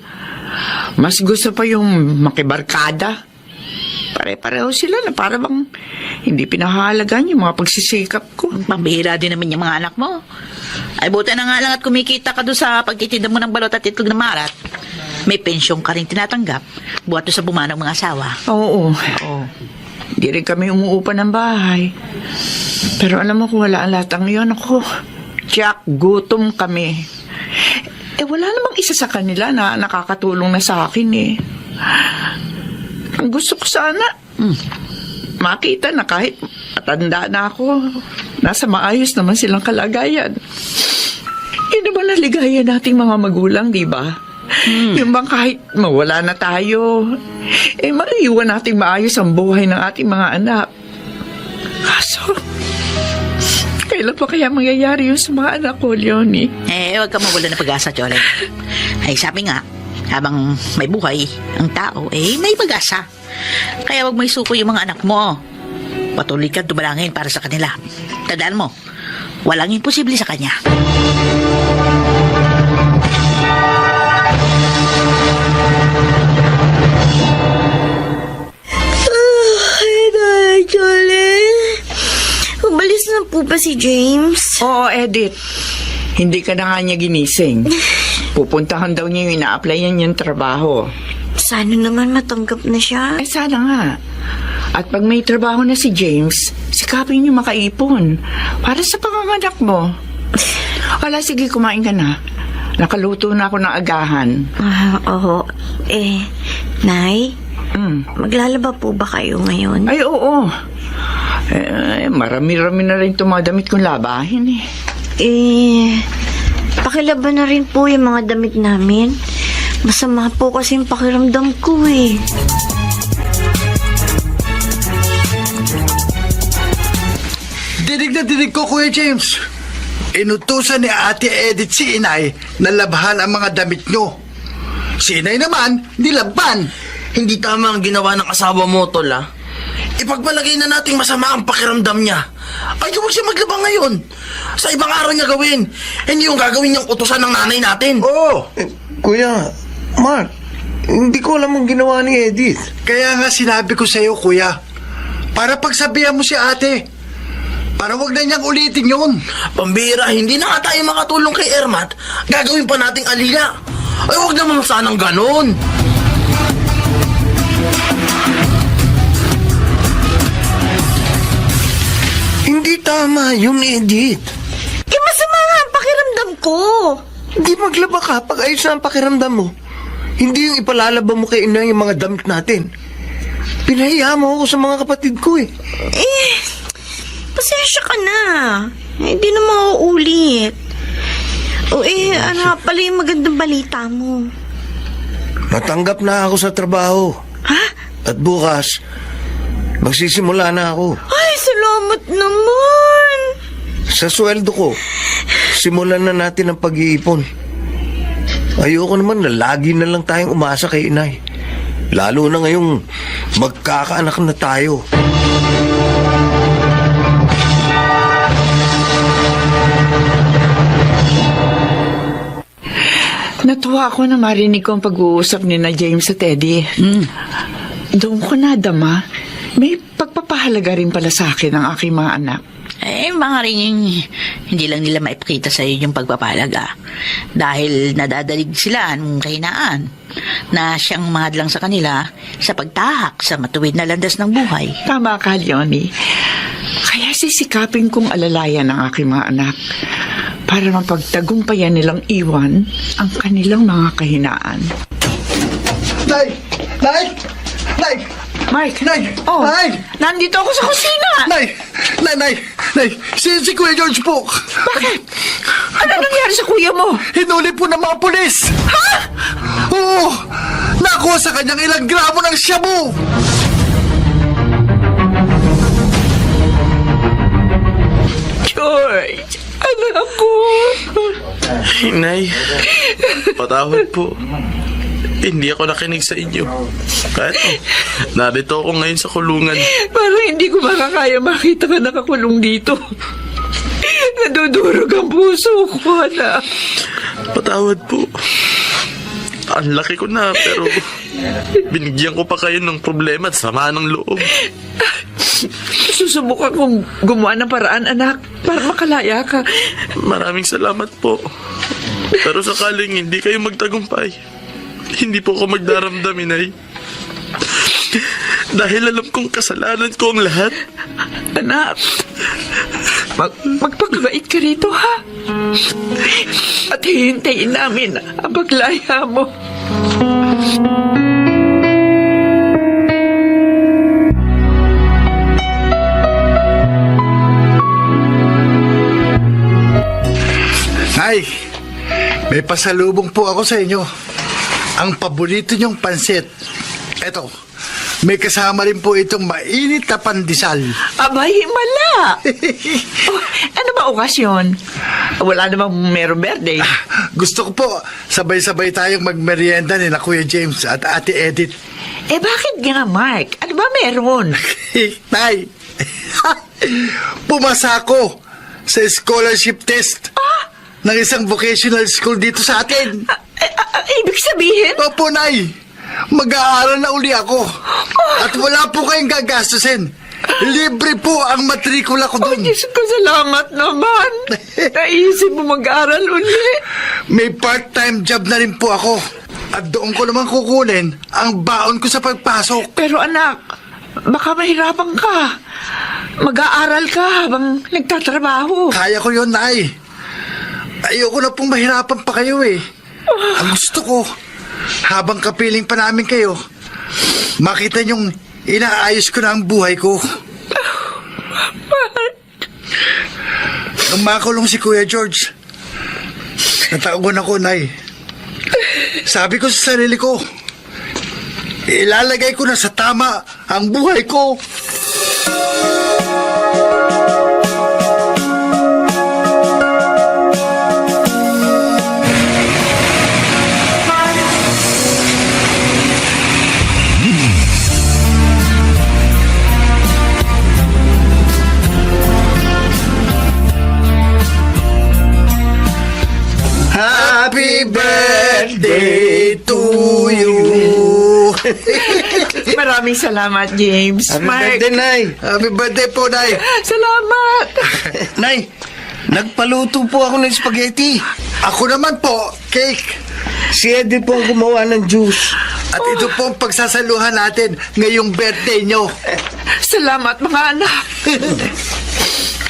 Mas gusto pa yung makibarkada. Pare-pareho sila na para bang hindi pinahalagan yung mga pagsisikap ko. Pambihira din naman yung mga anak mo. Ay, buti na nga lang at kumikita ka doon sa pagtitinda mo ng balot at itlog na marat. May pensyong ka rin tinatanggap. Buhat doon sa bumanang mga asawa. Oo. Hindi rin kami umuupa ng bahay. Pero alam mo kung wala ang latang yun, ako, Jack, gutom kami. Wala namang isa sa kanila na nakakatulong na sa akin eh. Ang gusto ko sana, makita na kahit matanda na ako, nasa maayos naman silang kalagayan. Yun naman ang ligaya nating mga magulang, di ba? Yung bang kahit mawala na tayo, maiiwan nating maayos ang buhay ng ating mga anak. Kaso, kailan pa kaya mangyayari yun sa mga anak ko, Leonie? Huwag ka mawala ng pag-asa, Choleng. Ay, sabi nga, habang may buhay ang tao, may pag-asa. Kaya wag mo isuko yung mga anak mo. Patuloy kang tumalangin para sa kanila. Tandaan mo, walang imposible sa kanya. Choleng, umalis na po ba si James? Oo, Edith. Hindi ka na nga niya ginising. Pupuntahan daw niya yung ina-applyan niyang trabaho. Sana naman matanggap na siya. Sana nga. At pag may trabaho na si James, sikapin niyo makaipon para sa panganganak mo. Wala, sige, kumain ka na. Nakaluto na ako ng agahan. Oo. Nay, maglalaba po ba kayo ngayon? Ay, oo. Marami-rami na rin tumadamit kong labahin eh. Pakilaba na rin po yung mga damit namin. Masama po kasi yung pakiramdam ko eh. Dinig na dinig ko, Kuya James. Inutusan ni Ate Edith si Inay na labhan ang mga damit nyo. Si Inay naman, nilaban. Hindi tama ang ginawa ng asawa mo, Tol, ah. Ipagpalagay na nating masama ang pakiramdam niya. Ay, huwag siya maglaba ngayon. Sa ibang araw niya gawin. Hindi yung gagawin niyang utusan ng nanay natin. Oo. Kuya, Mark, hindi ko alam ang ginawa ni Edith. Kaya nga sinabi ko sa'yo, Kuya. Para pagsabihan mo si ate. Para wag na niyang ulitin yun. Pambira, hindi na nga tayo makatulong kay Ermat. Gagawin pa nating alila. Ay, huwag naman sanang ganon. Hindi tama yun, Edith. Masama nga ang pakiramdam ko. Hindi maglaba ka pag ayos na ang pakiramdam mo. Hindi yung ipalalaba mo kay ina yung mga damit natin. Pinahiya mo ako sa mga kapatid ko eh. Pasensya ka na. Hindi na mauulit. Ano nga pala yung magandang balita mo? Natanggap na ako sa trabaho. Ha? At bukas, magsisimula na ako. Ay, salamat naman. Sa sweldo ko, simulan na natin ang pag-iipon. Ayoko naman na lagi na lang tayong umasa kay inay. Lalo na ngayong magkakaanak na tayo. Natuwa ako na marinig ko ang pag-uusap ni na James at Eddie. Doon ko nadama, may pagpapahalaga rin pala sa akin ang aking mga anak. Mga rin hindi lang nila maipakita sa iyo yung pagpapalaga. Dahil nadadalig sila ng kahinaan na siyang mahadlang sa kanila sa pagtahak sa matuwid na landas ng buhay. Tama ka, Leonie. Kaya sisikapin kong alalayan ang aking mga anak para mapagtagumpayan nilang iwan ang kanilang mga kahinaan. Nay! Nay! Nay! Mike! Nay! Oh, Nay! nandito ako sa kusina! Nay! Nay! Si Kuya George po. Bakit? Ano nangyari sa kuya mo? Hinuli po ng mga pulis. Ha? Oo! Nakuha sa kanyang ilang gramo ng shabu. George, anak ko. Inay, patawad po. Hindi ako nakinig sa inyo. Kahit narito ako ngayon sa kulungan. Parang hindi ko makakaya makita ka nakakulong dito. Nadudurog ang puso ko, anak. Patawad po. Ang laki ko na, pero binigyan ko pa kayo ng problema at sama ng loob. Susubukan kong gumawa ng paraan, anak, para makalaya ka. Maraming salamat po. Pero sakaling hindi kayo magtagumpay, hindi po ako magdaramdam, Inay. Dahil alam kong kasalanan ko ang lahat. Anak, magpakabait ka rito, ha? At hihintayin namin ang paglaya mo. Nay, may pasalubong po ako sa inyo. Ang paborito niyong pansit. Eto, may kasama rin po itong mainit na pandesal. Abay, himala! Oh, ano ba okasyon? Wala namang merong birthday. Gusto ko po, sabay-sabay tayong magmerienda ni na Kuya James at Ate Edith. Eh bakit nga, Mark? Ano ba meron? Nay, pumasa ako sa scholarship test ng isang vocational school dito sa atin. Ibig sabihin? Opo, Nay. Mag-aaral na uli ako. At wala po kayong gagastusin. Libre po ang matrikula ko doon. Diyos ko, salamat naman. Naisip mo mag-aral uli. May part-time job na rin po ako. At doon ko naman kukunin ang baon ko sa pagpasok. Pero anak, baka mahirapan ka. Mag-aaral ka habang nagtatrabaho. Kaya ko yun, Nay. Ayoko na pong mahirapan pa kayo eh. Ang gusto ko, habang kapiling pa namin kayo, makita niyong inaayos ko na ang buhay ko. Nung makulong si Kuya George, nataon ako, Nay. Sabi ko sa sarili ko, ilalagay ko na sa tama ang buhay ko. Happy birthday to you. Maraming salamat, James. Happy Mark. birthday, Nay. Happy birthday po, Nay. Salamat. Nay, nagpaluto po ako ng spaghetti. Ako naman po, cake. Si Eddie po ang gumawa ng juice. At ito po ang pagsasaluhan natin ngayong birthday nyo. Salamat, mga anak.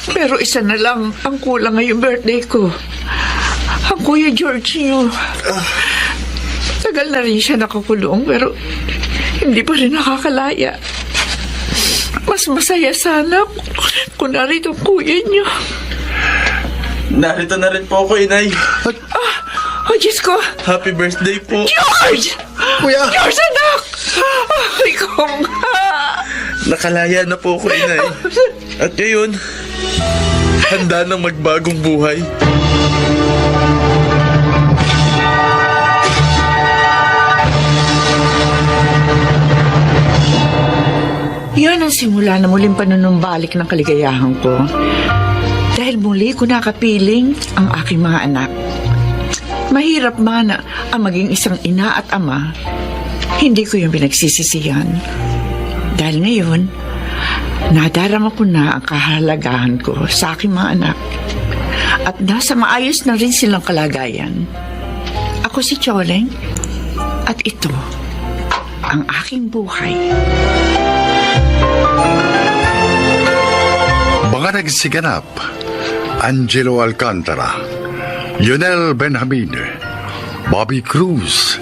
Pero isa na lang ang kulang ngayong birthday ko. Ang Kuya George niyo. Tagal na rin siya nakakulong, pero hindi pa rin nakakalaya. Mas masaya sana kung narito ang kuya niyo. Narito na rin po ako, Inay. Oh, Diyos ko! Happy birthday po. George! Kuya! George, anak! Ay, ko nga! Nakalaya na po ako, Inay. At ngayon, handa nang magbagong buhay. Yan ang simula na muling panunumbalik ng kaligayahan ko. Dahil muli ko nakapiling ang aking mga anak. Mahirap man ang maging isang ina at ama, hindi ko yung pinagsisisihan. Dahil ngayon, nadarama ko na ang kahalagahan ko sa aking mga anak. At nasa maayos na rin silang kalagayan. Ako si Choleng, at ito ang aking buhay. Mga Managsiganap, Angelo Alcantara, Lionel Benjamin, Bobby Cruz,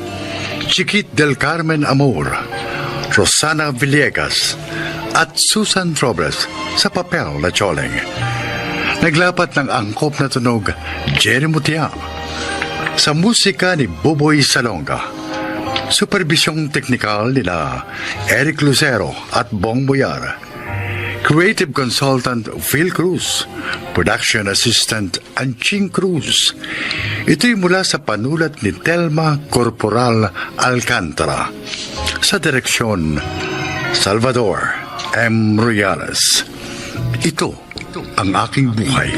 Chiquit del Carmen Amor, Rosana Villegas, at Susan Robles sa papel na Choleng. Naglapat ng angkop na tunog, Jerry Mutia. Sa musika ni Buboy Salonga. Supervisyong teknikal nila Eric Lucero at Bong Boyar. Creative Consultant Phil Cruz. Production Assistant Anching Cruz. Ito'y mula sa panulat ni Telma Corporal Alcantara. Sa direksyon, Salvador M. Royales. Ito ang aking buhay.